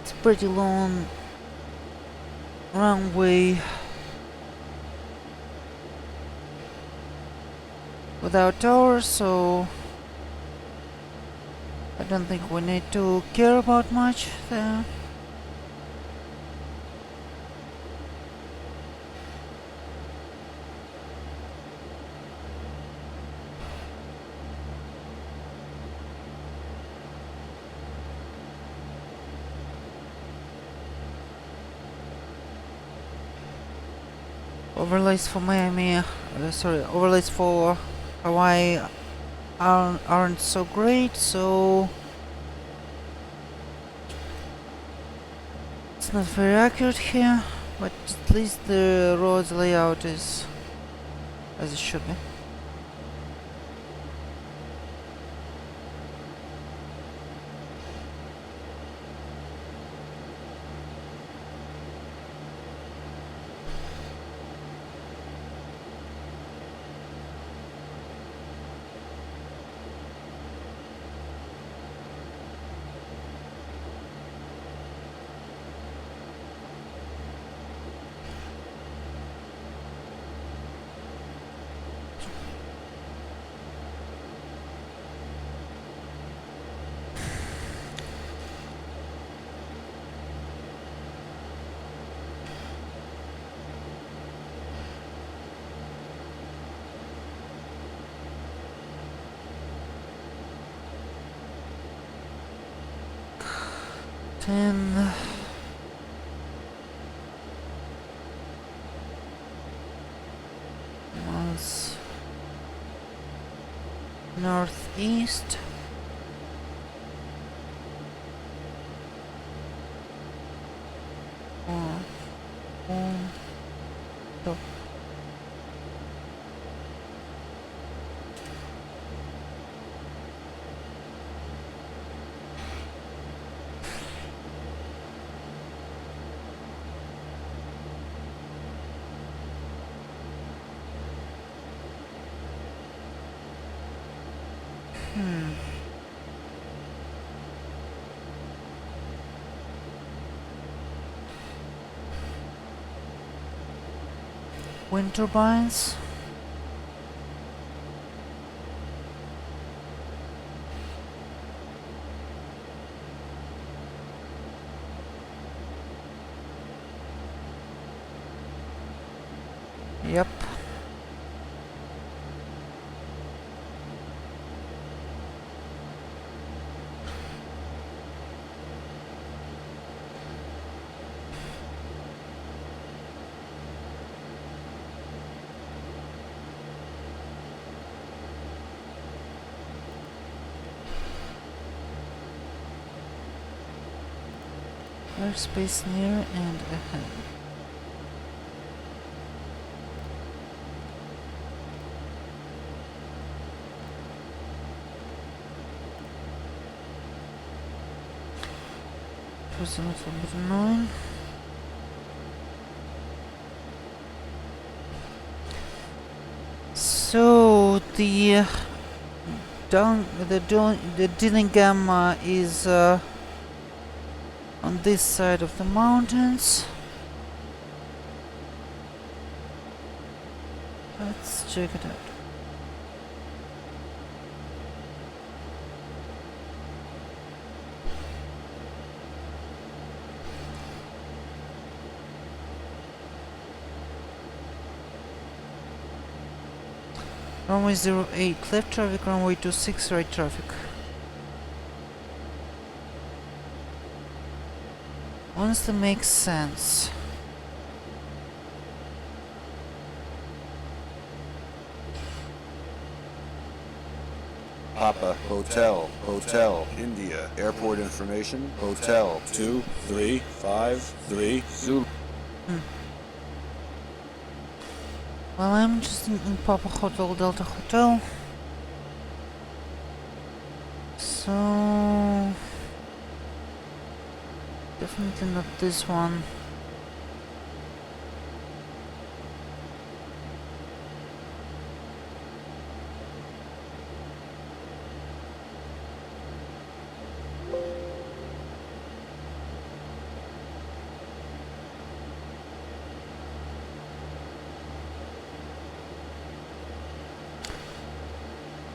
It's a pretty long runway without towers, so I don't think we need to care about much there. Overlays for Miami, overlays for Hawaii aren't so great, so It's not very accurate here, but at least the road layout is as it should be. Ten. Miles northeast. Top. Wind turbines. Yep. Airspace near and ahead. First of all, 9. So the Dillingham is on this side of the mountains. Let's check it out. Runway 08 left traffic, runway 26 right traffic. Honestly makes sense. Papa, Hotel, India, airport information, Hotel 2353 Zulu. Well, I'm just in Papa Hotel Delta Hotel. So definitely not this one.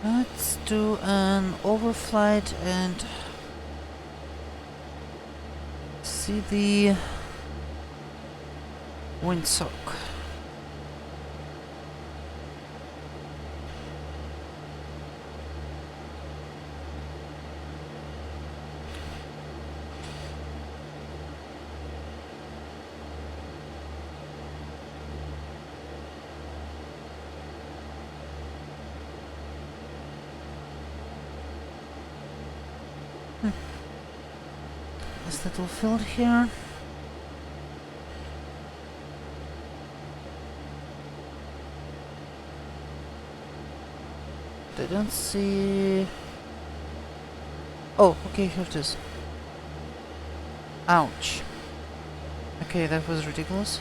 Let's do an overflight and see the windsock. This little field here. don't see... Oh, okay, here it is. Ouch. Okay, that was ridiculous.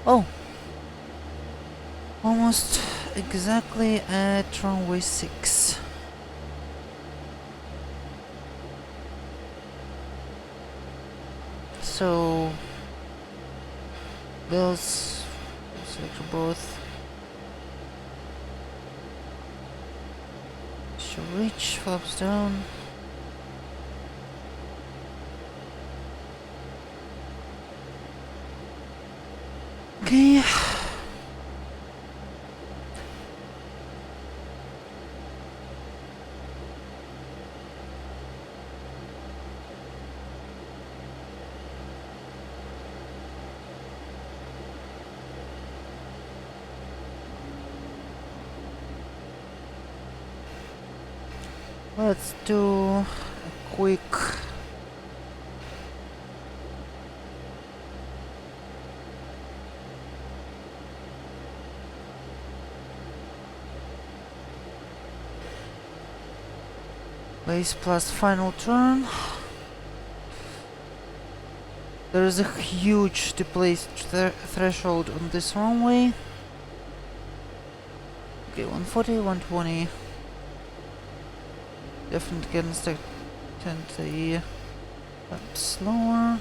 Oh! Almost exactly at runway 6. So... Bells... Select both. Should reach, flaps down. Okay. Let's do a quick base plus final turn. There is a huge displaced threshold on this runway. Okay, 140, 120. Definitely can start 10 up slower.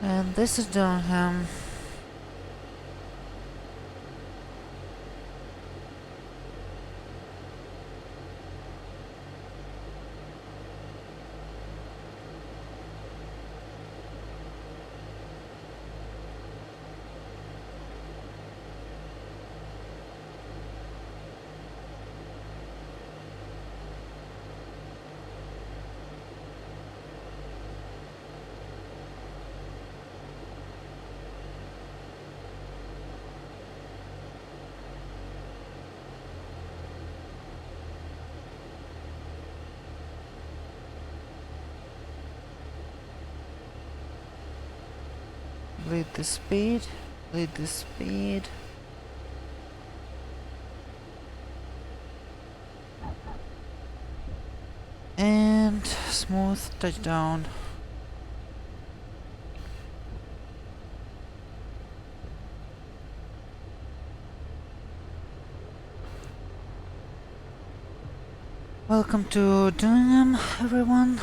And this is Durham. Lead the speed. Lead the speed. And smooth touchdown. Welcome to Durham, everyone.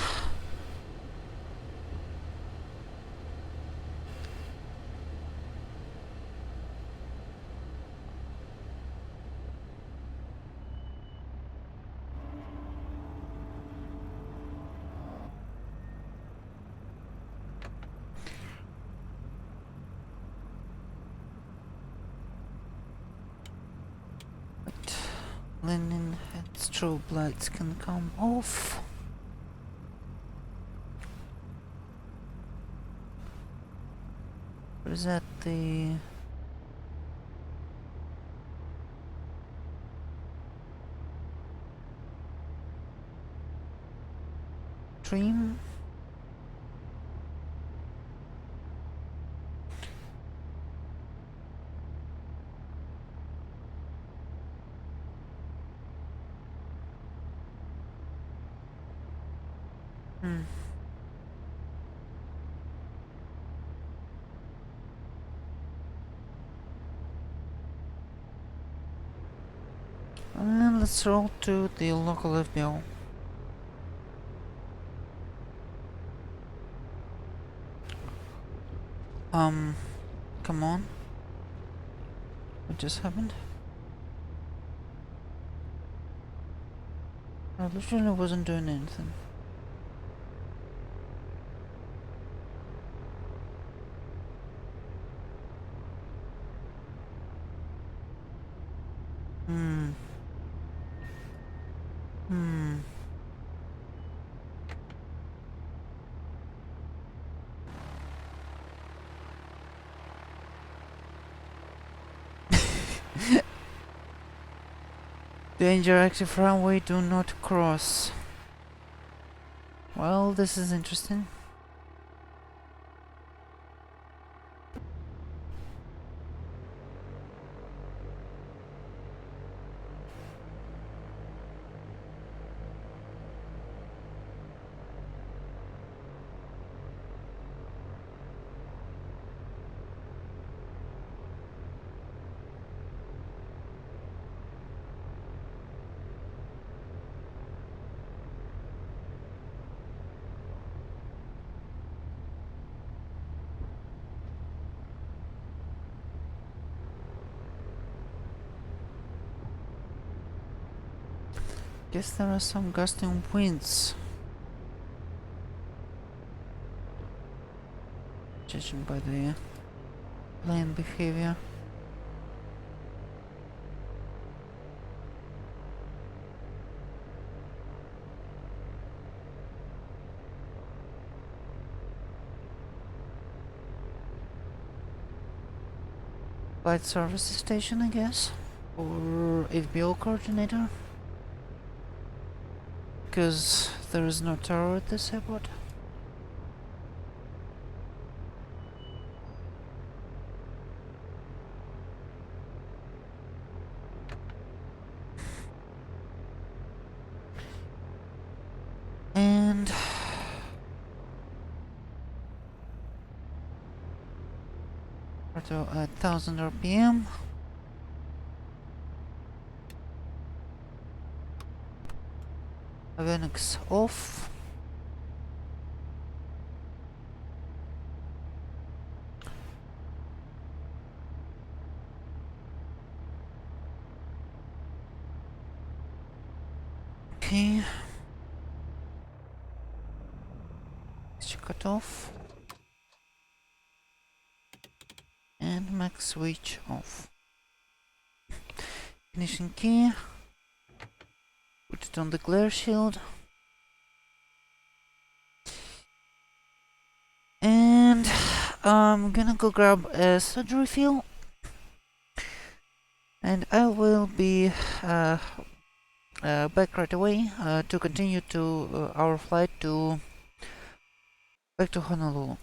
Landing and strobe lights can come off. Is that the dream? And let's roll to the local FBO. Come on. What just happened? I literally wasn't doing anything. Danger, active runway, do not cross. Well, this is interesting. Guess there are some gusting winds, judging by the plane behavior. Flight service station, I guess, or FBO coordinator, because there is no tower at this airport. And auto at 1000 RPM. Avionics off. Okay. Cut off. And max switch off. Ignition key. Put it on the glare shield. And I'm gonna go grab a soda refill. And I will be back right away to continue to our flight back to Honolulu.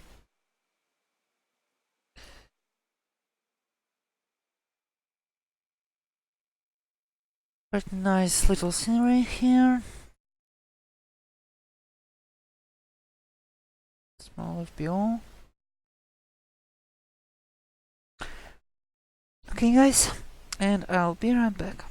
Pretty nice little scenery here. Small FBO. Okay guys, and I'll be right back.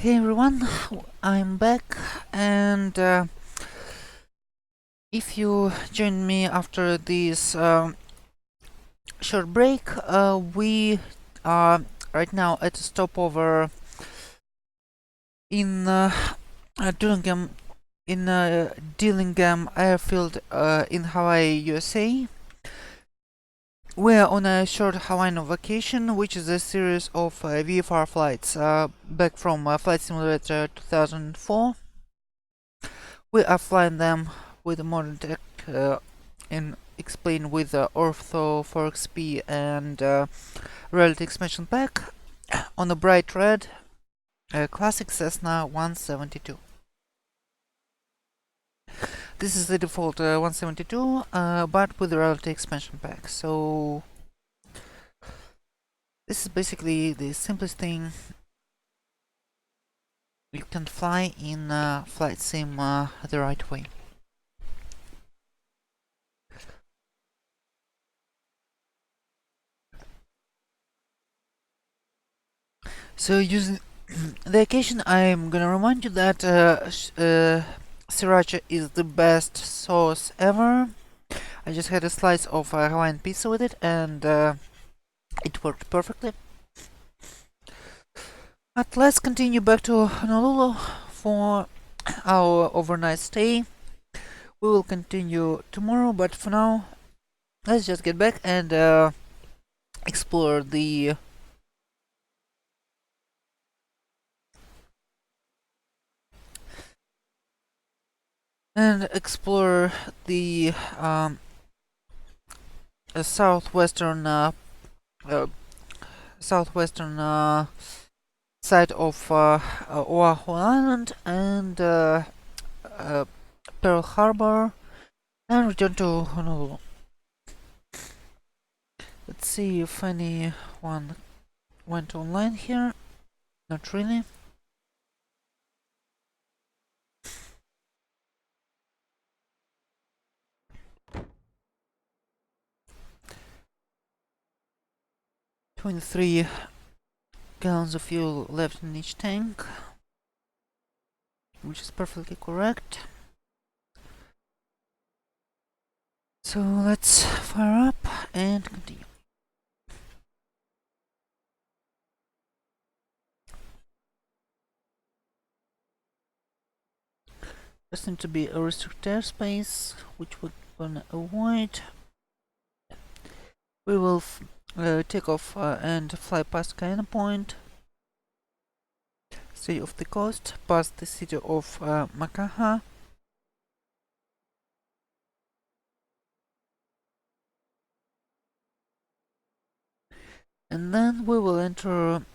Hey everyone, I'm back, and if you join me after this short break, we are right now at a stopover in Dillingham, Dillingham Airfield in Hawaii, USA. We're on a short Hawaiian vacation, which is a series of VFR flights back from Flight Simulator 2004. We are flying them with modern tech and explained with Ortho 4XP and Reality Expansion Pack on a bright red classic Cessna 172. This is the default 172, but with the Reality Expansion Pack. So this is basically the simplest thing you can fly in Flight Sim the right way. So using the occasion, I'm gonna remind you that sriracha is the best sauce ever. I just had a slice of Hawaiian pizza with it, and it worked perfectly. But let's continue back to Honolulu for our overnight stay. We will continue tomorrow, but for now, let's just get back and explore the southwestern side of Oahu Island and Pearl Harbor, and return to Honolulu. Let's see if anyone went online here. Not really. "23 gallons of fuel left in each tank," which is perfectly correct. So let's fire up and continue. There seems to be a restricted airspace, which we're gonna avoid. We will take off and fly past Kaena Point, stay off the coast, past the city of Makaha. And then we will enter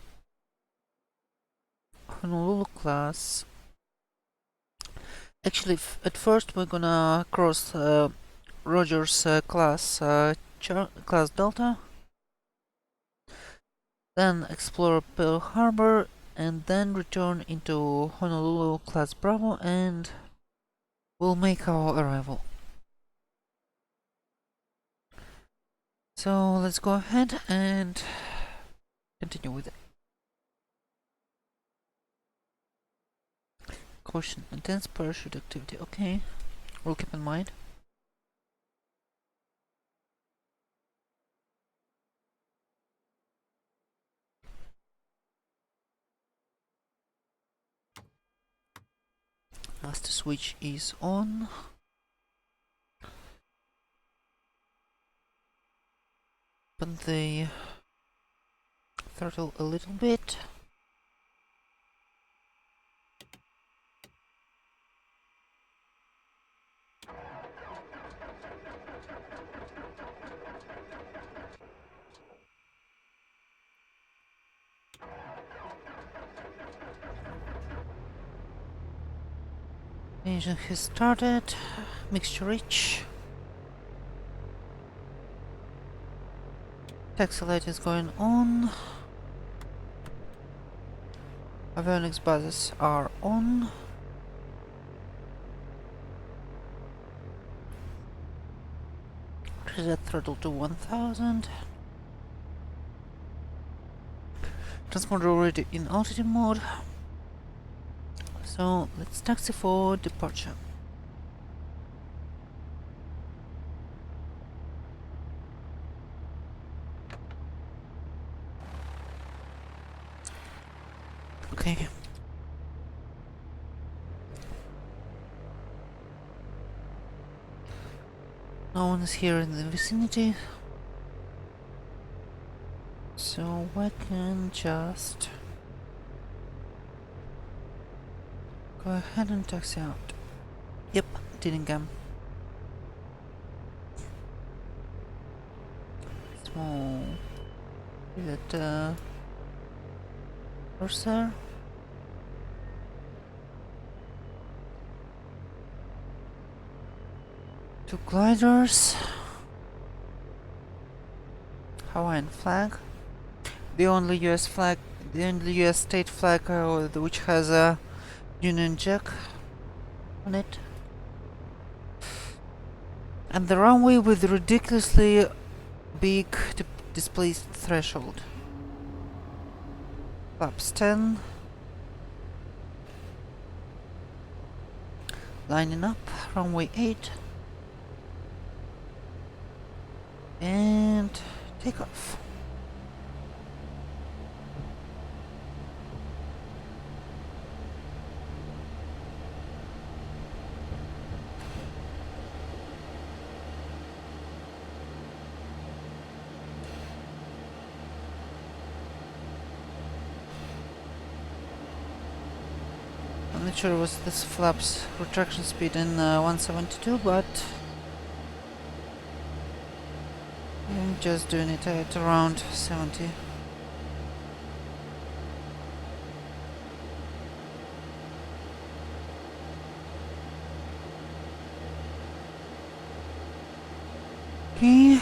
Honolulu class. Actually, at first we're gonna cross Rogers class class Delta, then explore Pearl Harbor, and then return into Honolulu class Bravo, and we'll make our arrival. So let's go ahead and continue with it. Caution, intense parachute activity. Okay, we'll keep in mind. Master switch is on. Open the throttle a little bit. Engine has started. Mixture rich. Taxi light is going on. Avionics buzzers are on. Reset throttle to 1000. Transponder already in altitude mode. So let's taxi for departure. Okay. No one is here in the vicinity, so we can just go ahead and taxi out. Yep, Dillingham. Small. Is it Corsair? Two gliders. Hawaiian flag. The only US flag, the only US state flag which has a Union Jack on it. And the runway with ridiculously big displaced threshold. Flaps 10. Lining up, runway 8. And take off. I'm not sure was this flaps retraction speed in 172, but I'm just doing it at around 70. Okay.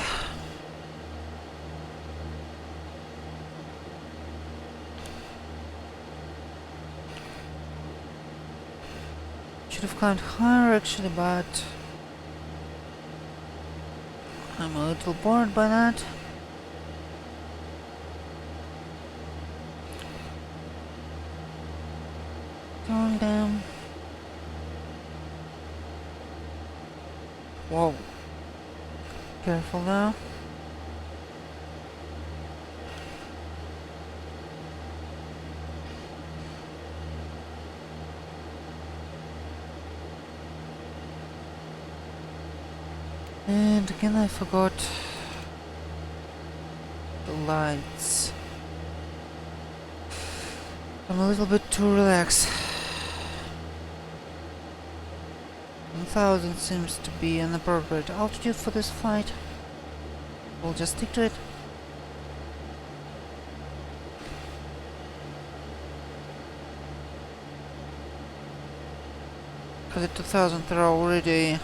Should have climbed higher actually, but I'm a little bored by that. Going down. Whoa. Careful now. And again I forgot the lights. I'm a little bit too relaxed. 1000 seems to be an appropriate altitude for this flight. We'll just stick to it. For the 2000 there are already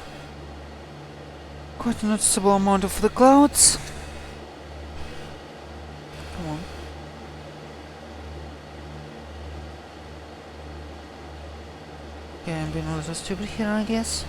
quite a noticeable amount of the clouds. Come on. Yeah, I'm being a little stupid here, I guess.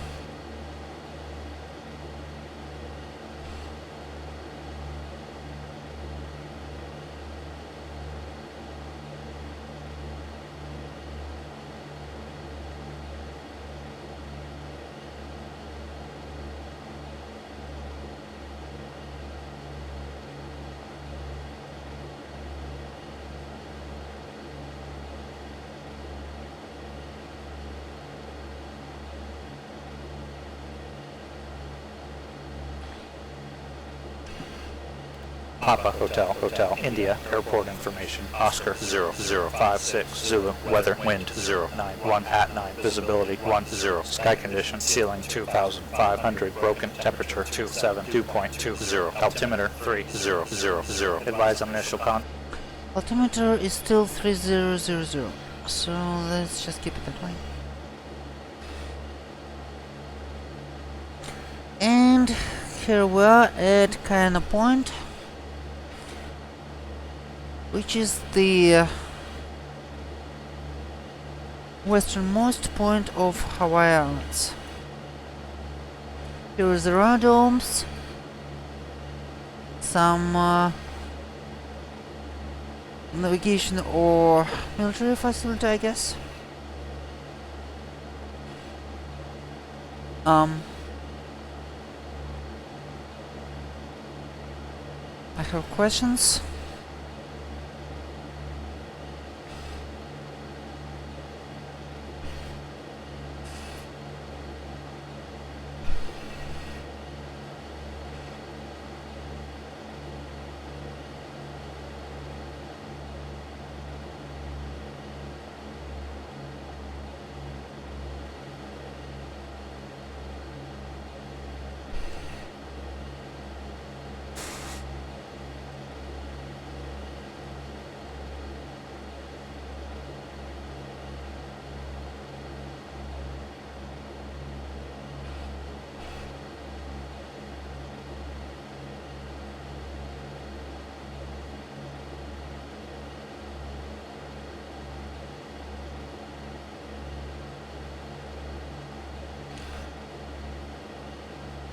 Papa Hotel, India, airport information, Oscar 0056, Zulu, weather, wind 091 at 9, visibility 10, sky condition, ceiling 2,500, broken, temperature 272.20, altimeter 3000, advise on initial Altimeter is still 3000, so let's just keep it that way. And here we are at Kaina Point, which is the westernmost point of Hawaii Islands. Here is the radomes, some navigation or military facility, I guess. I have questions.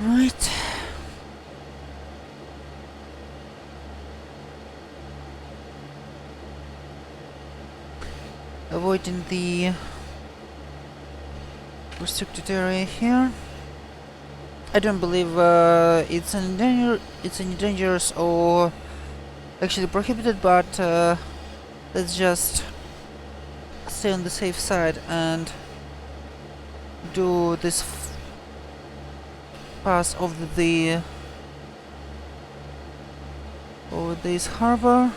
Right. Avoiding the restricted area here. I don't believe it's any dangerous or actually prohibited, but let's just stay on the safe side and do this pass over this harbor.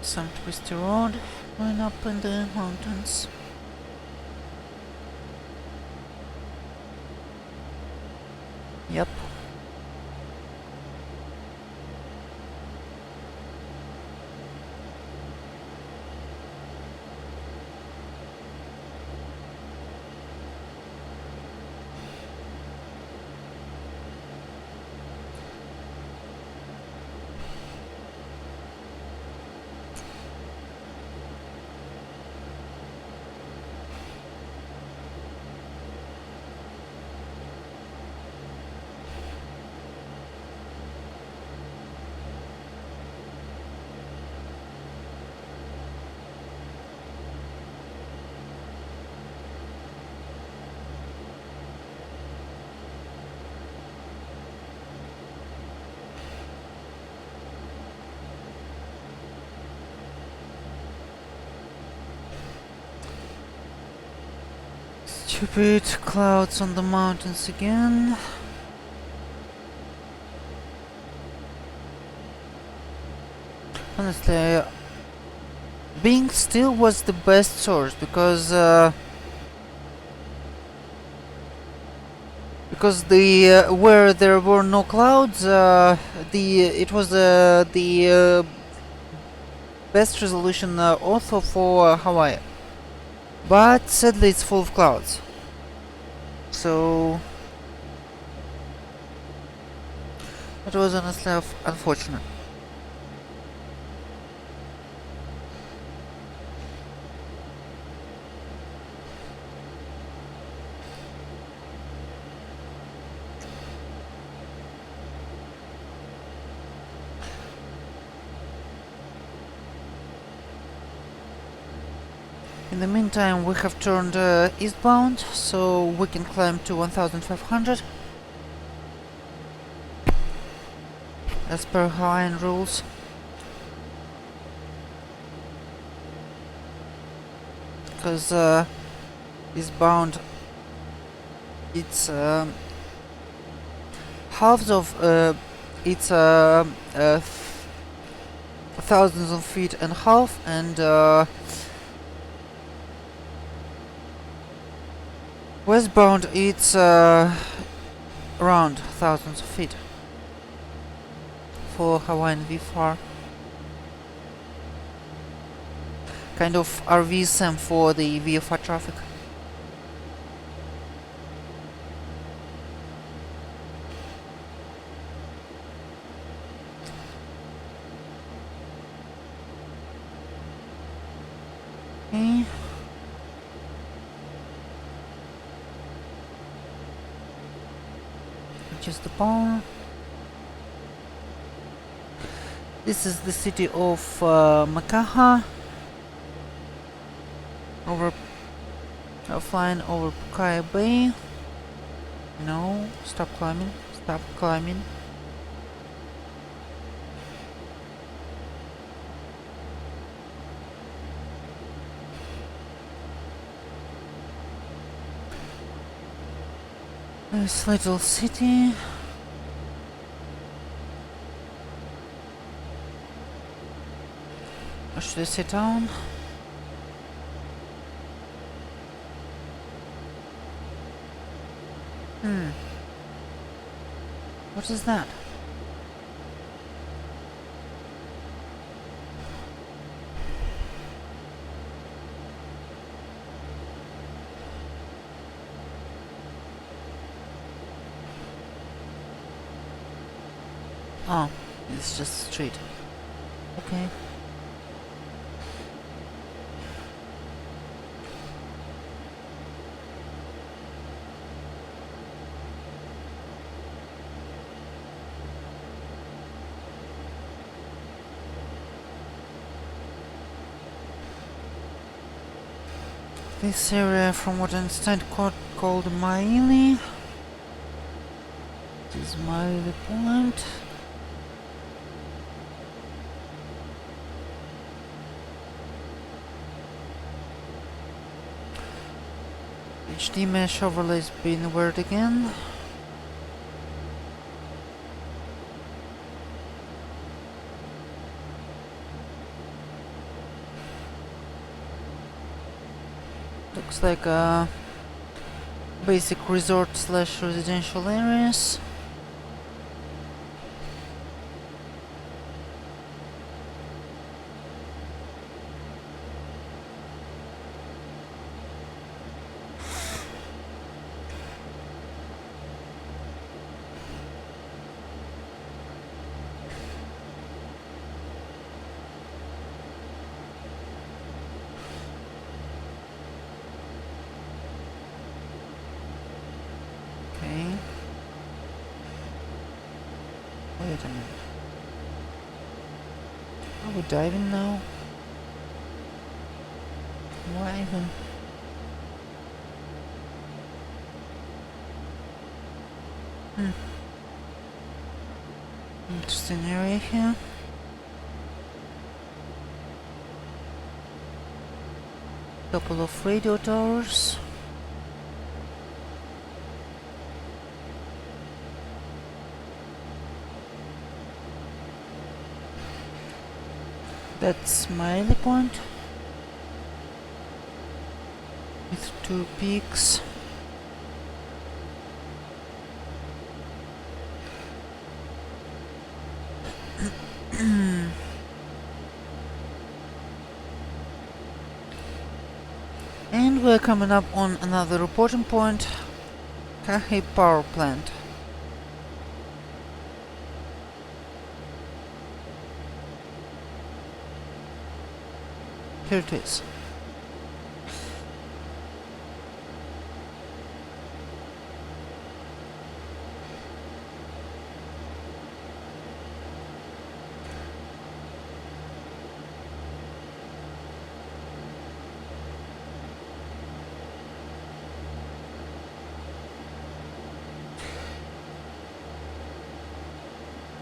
Some twisty road going up in the mountains. Yep. Stupid clouds on the mountains again. Honestly, being still was the best source because the where there were no clouds, it was the best resolution also for Hawaii. But sadly, it's full of clouds. So it was honestly unfortunate. In the meantime, we have turned eastbound, so we can climb to 1500 as per Hawaiian rules. Because eastbound, it's halves of it's thousands of feet and half, and westbound it's around thousands of feet for Hawaiian VFR. Kind of RVSM for the VFR traffic. Okay. is the power. This is the city of Makaha. Flying over Pukai Bay. No, stop climbing. Stop climbing. This little city. Or should I say town? What is that? Oh, it's just a street. Okay. This area, from what I understand, called Maili. This is Maili Point. HD mesh overlays being weird again. Looks like a basic resort slash residential areas. Wait a minute. Are we diving now? Why even? Interesting area here. Couple of radio towers. That's Smiley Point with 2 peaks. And we're coming up on another reporting point, Kahe Power Plant. Here it is.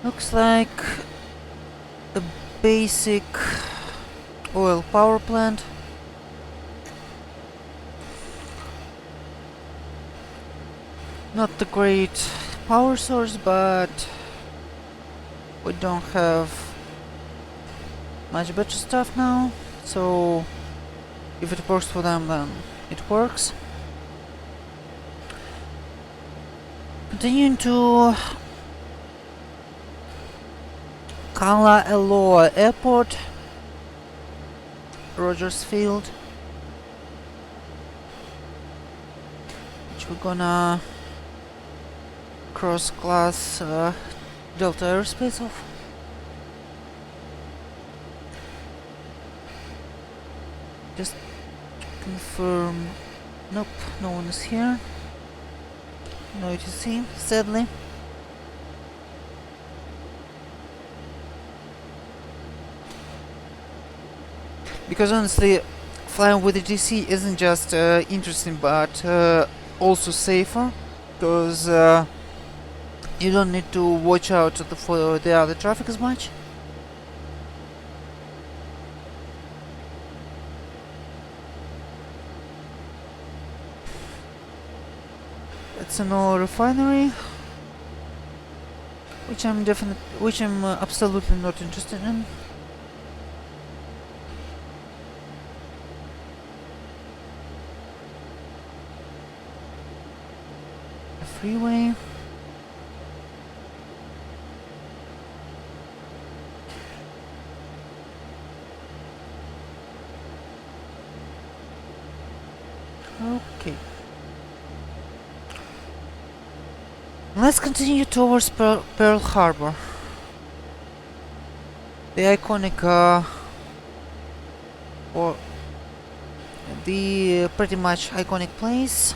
Looks like a basic oil power plant. Not the great power source, but we don't have much better stuff now, so if it works for them, then it works. Continuing to Kala Eloa Airport, Rogers Field, which we're gonna cross class Delta Aerospace off. Just confirm. Nope, no one is here. No ATC, sadly. Because honestly, flying with a DC isn't just interesting, but also safer, because you don't need to watch out for the other traffic as much. It's an oil refinery, which I'm absolutely not interested in. A freeway. Okay. Let's continue towards Pearl Harbor. The iconic, or the pretty much iconic place.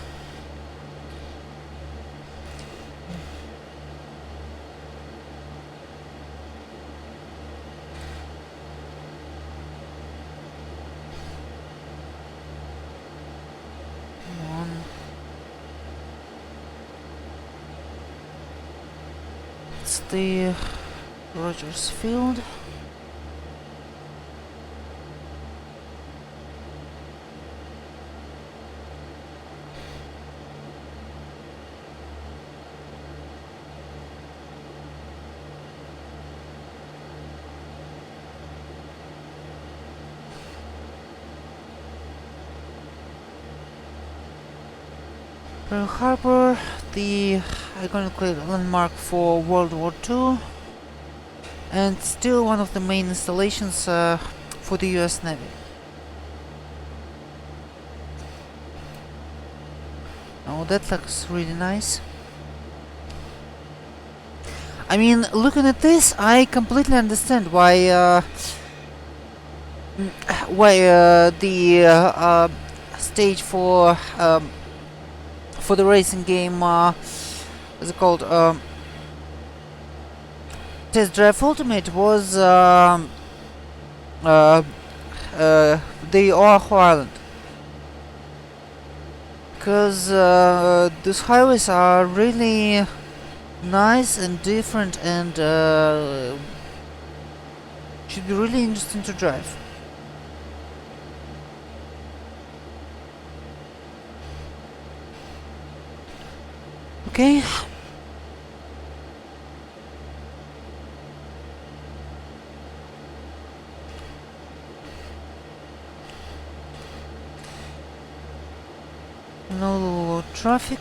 Come on. It's the Rogers Field. Pearl Harbor, the iconic landmark for World War II, and still one of the main installations for the US Navy. Oh, that looks really nice. I mean, looking at this, I completely understand why the stage for the racing game, what's it called? Test Drive Ultimate was the Oahu Island, because these highways are really nice and different, and should be really interesting to drive. Okay. No traffic.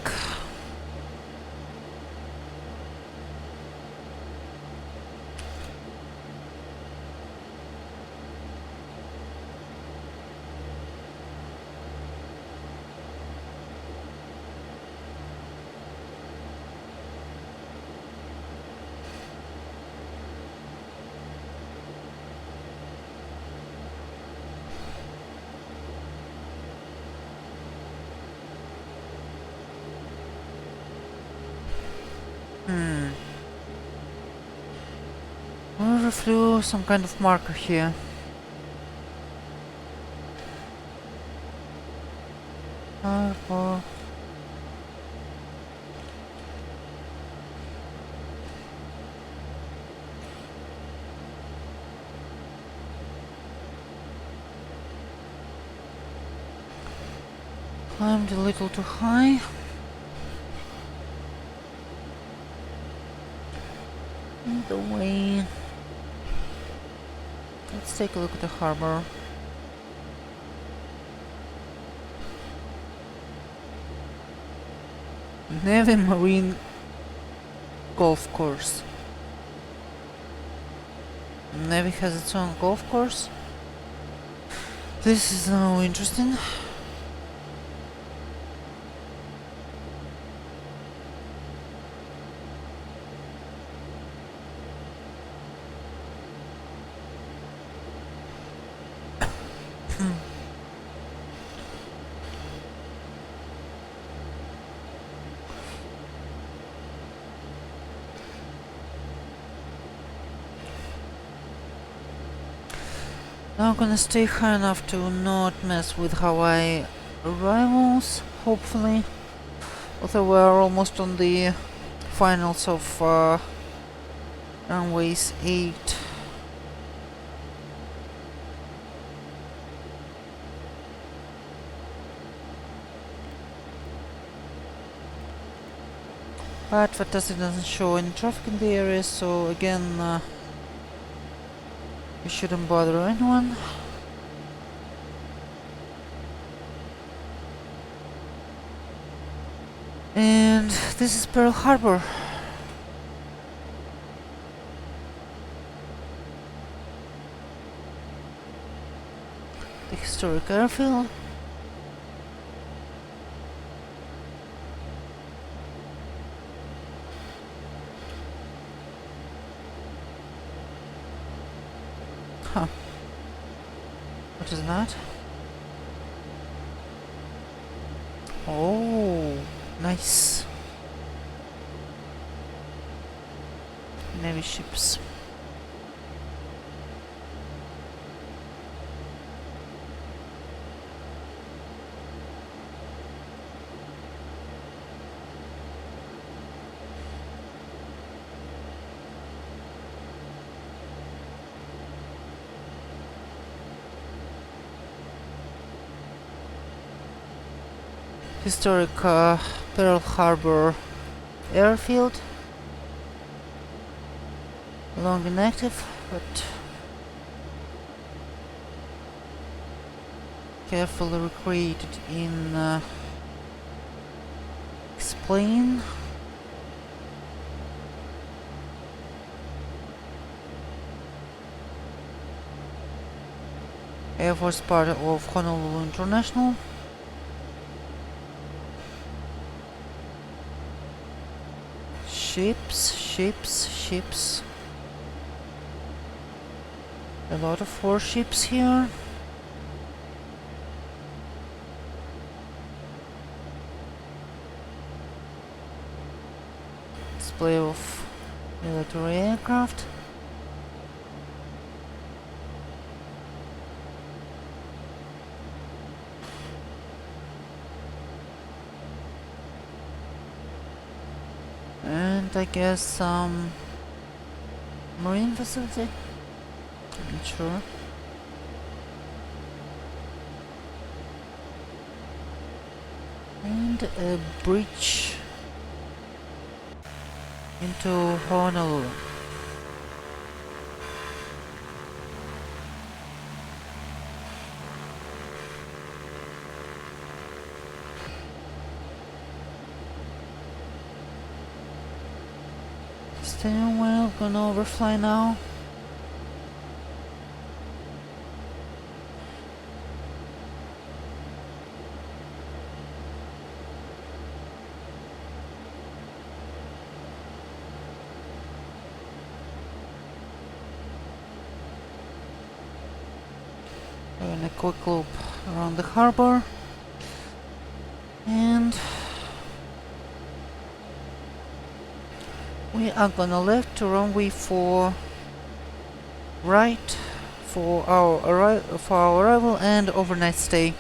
Overflew some kind of marker here. Harbor. Climbed a little too high. The way. Let's take a look at the harbor. Navy Marine golf course. Navy has its own golf course. This is now interesting. Now I'm gonna stay high enough to not mess with Hawaii arrivals, hopefully. Although we're almost on the finals of runways 8. But Fantastic doesn't show any traffic in the area, so again, we shouldn't bother anyone. And this is Pearl Harbor. The historic airfield. Huh. What is that? Oh, nice. Navy ships. Historic Pearl Harbor airfield. Long inactive, but carefully recreated in Explain. Air Force part of Honolulu International. Ships. A lot of warships here. Display of military aircraft. And I guess some marine facility. I'm not sure. And a bridge into Honolulu. Steering wheel gonna overfly now. Doing a quick loop around the harbor. And we are gonna left to runway 4 right for our arrival and overnight stay.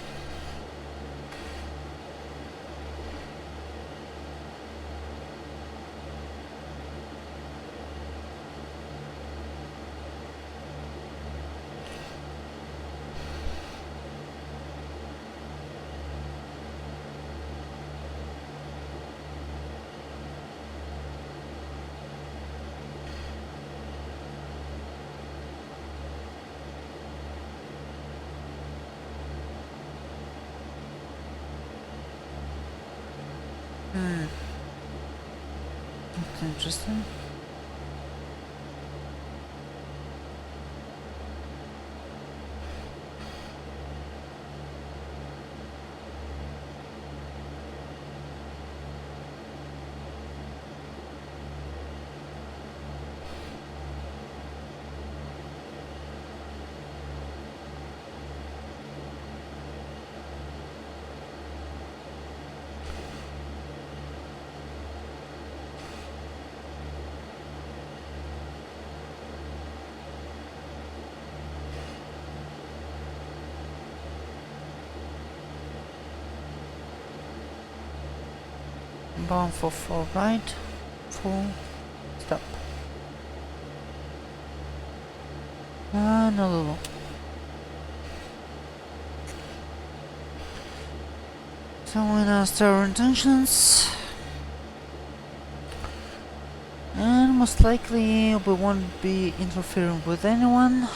That's interesting. Going for 4 right, full stop. And a little. So we announced our intentions. And most likely we won't be interfering with anyone.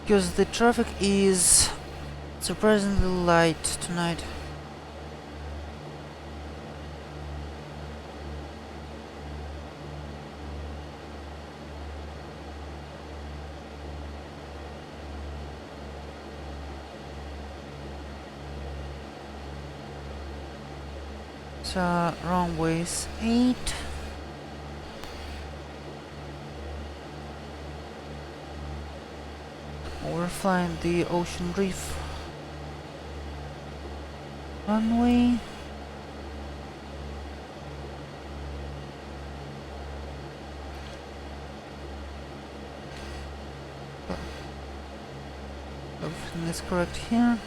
Because the traffic is surprisingly light tonight. So runways 8. We're flying the Ocean Reef runway. Everything is correct here.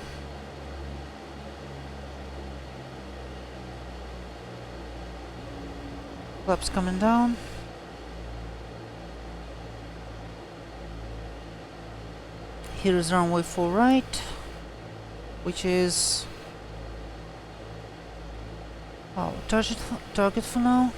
Flaps coming down. Here is runway 4 right, which is our target for now.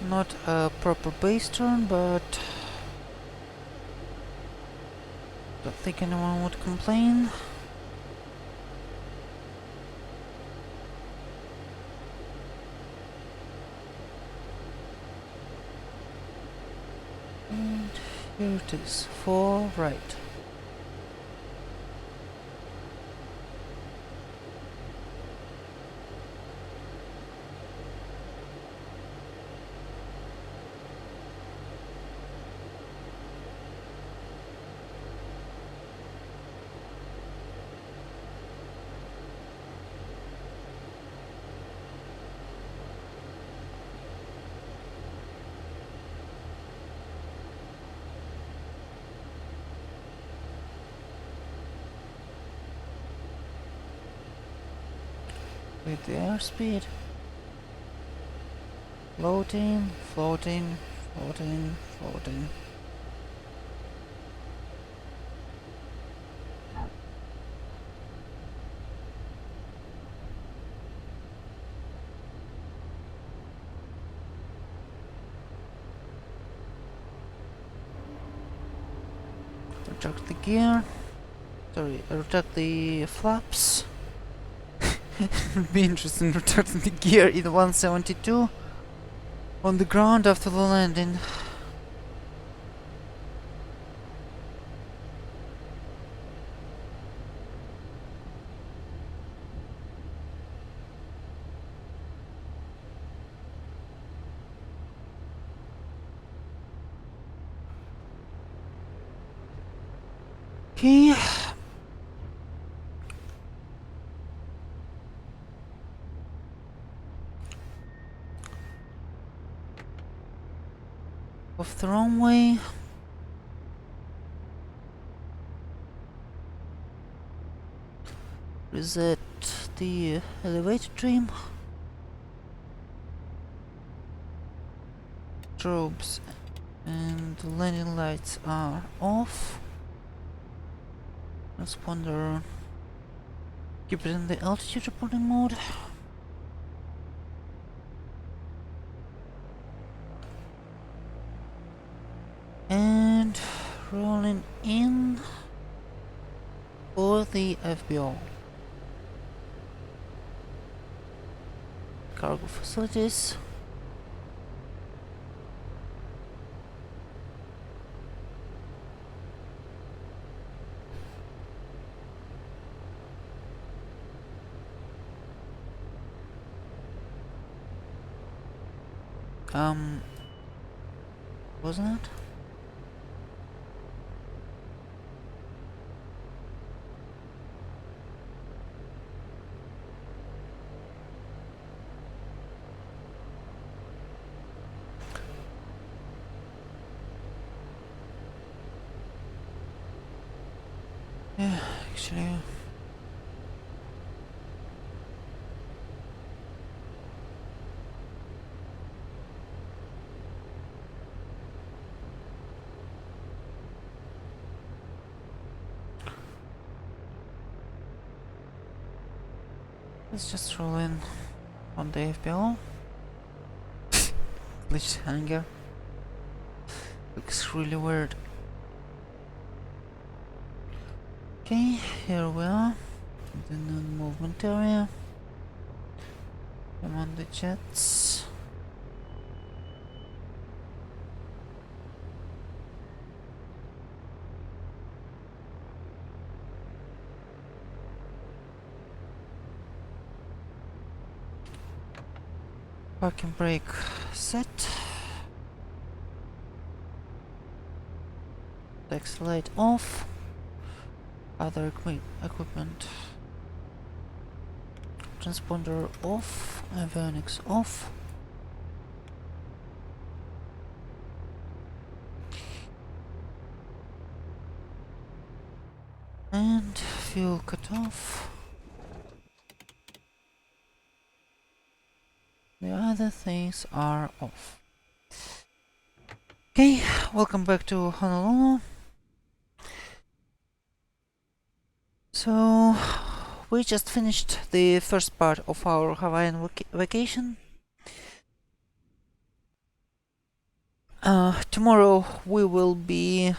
Not a proper base turn, but don't think anyone would complain. And here it is, 4 right. With the airspeed. Floating, floating, floating, floating. Retract the gear. Sorry, retract the flaps. It would be interesting retracting the gear in 172 on the ground after the landing. Okay. Off the runway. Reset the elevator trim. Strobes and the landing lights are off. Transponder, keep it in the altitude reporting mode. for the FBO. Cargo facilities. Wasn't it? Yeah, actually. Let's just roll in on the FBO. Glitched hangar. Looks really weird. Okay, here we are. The non-movement area. I'm on the jets. Parking brake set. Taxi light off. Other equipment. Transponder off. Avionics off. And fuel cut off. The other things are off. Okay, welcome back to Honolulu. So, we just finished the first part of our Hawaiian vacation. Tomorrow we will be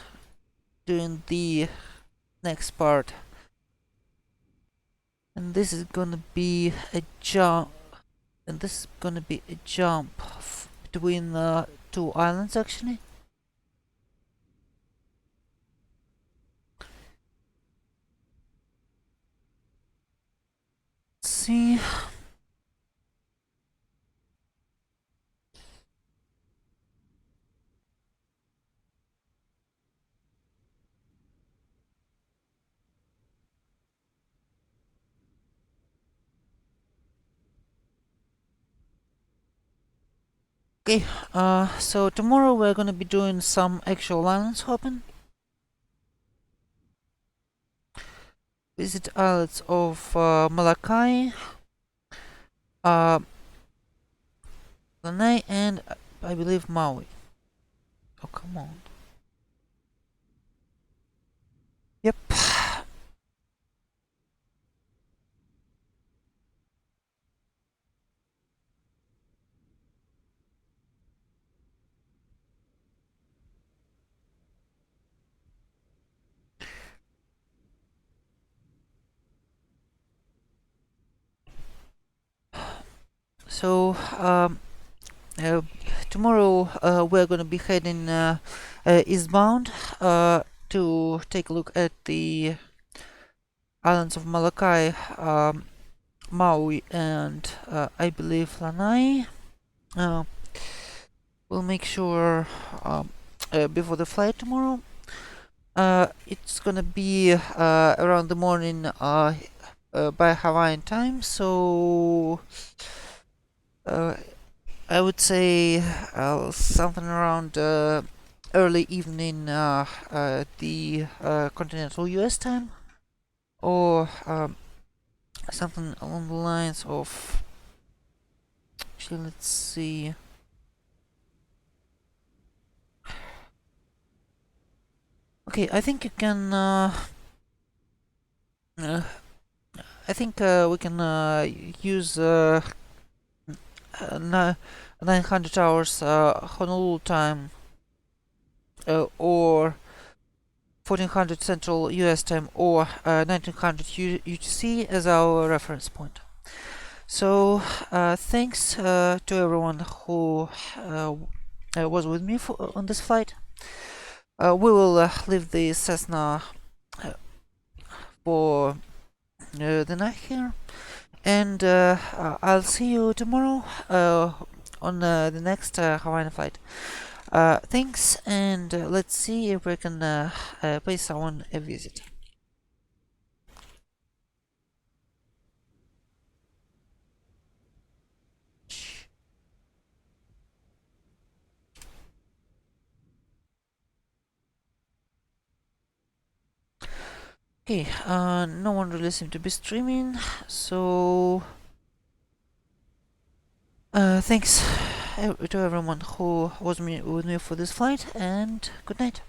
doing the next part. And this is gonna be a jump. And this is gonna be a jump between two islands actually. Let's see. Okay, so tomorrow we're gonna be doing some actual islands hopping. Visit islets of Molokai, Lanai, and I believe Maui. Oh, come on. Yep. So, tomorrow we're gonna be heading eastbound to take a look at the islands of Molokai, Maui, and I believe Lanai. We'll make sure before the flight tomorrow. It's gonna be around the morning by Hawaiian time, so I would say something around early evening the continental US time, or something along the lines of, actually let's see, okay, I think you can I think we can use 900 hours Honolulu time, or 1400 Central US time or 1900 UTC as our reference point. So thanks to everyone who was with me on this flight. We will leave the Cessna for the night here, and I'll see you tomorrow on the next Hawaiian flight. Thanks, and let's see if we can pay someone a visit. Okay, no one really seemed to be streaming, so thanks to everyone who was with me for this flight, and good night.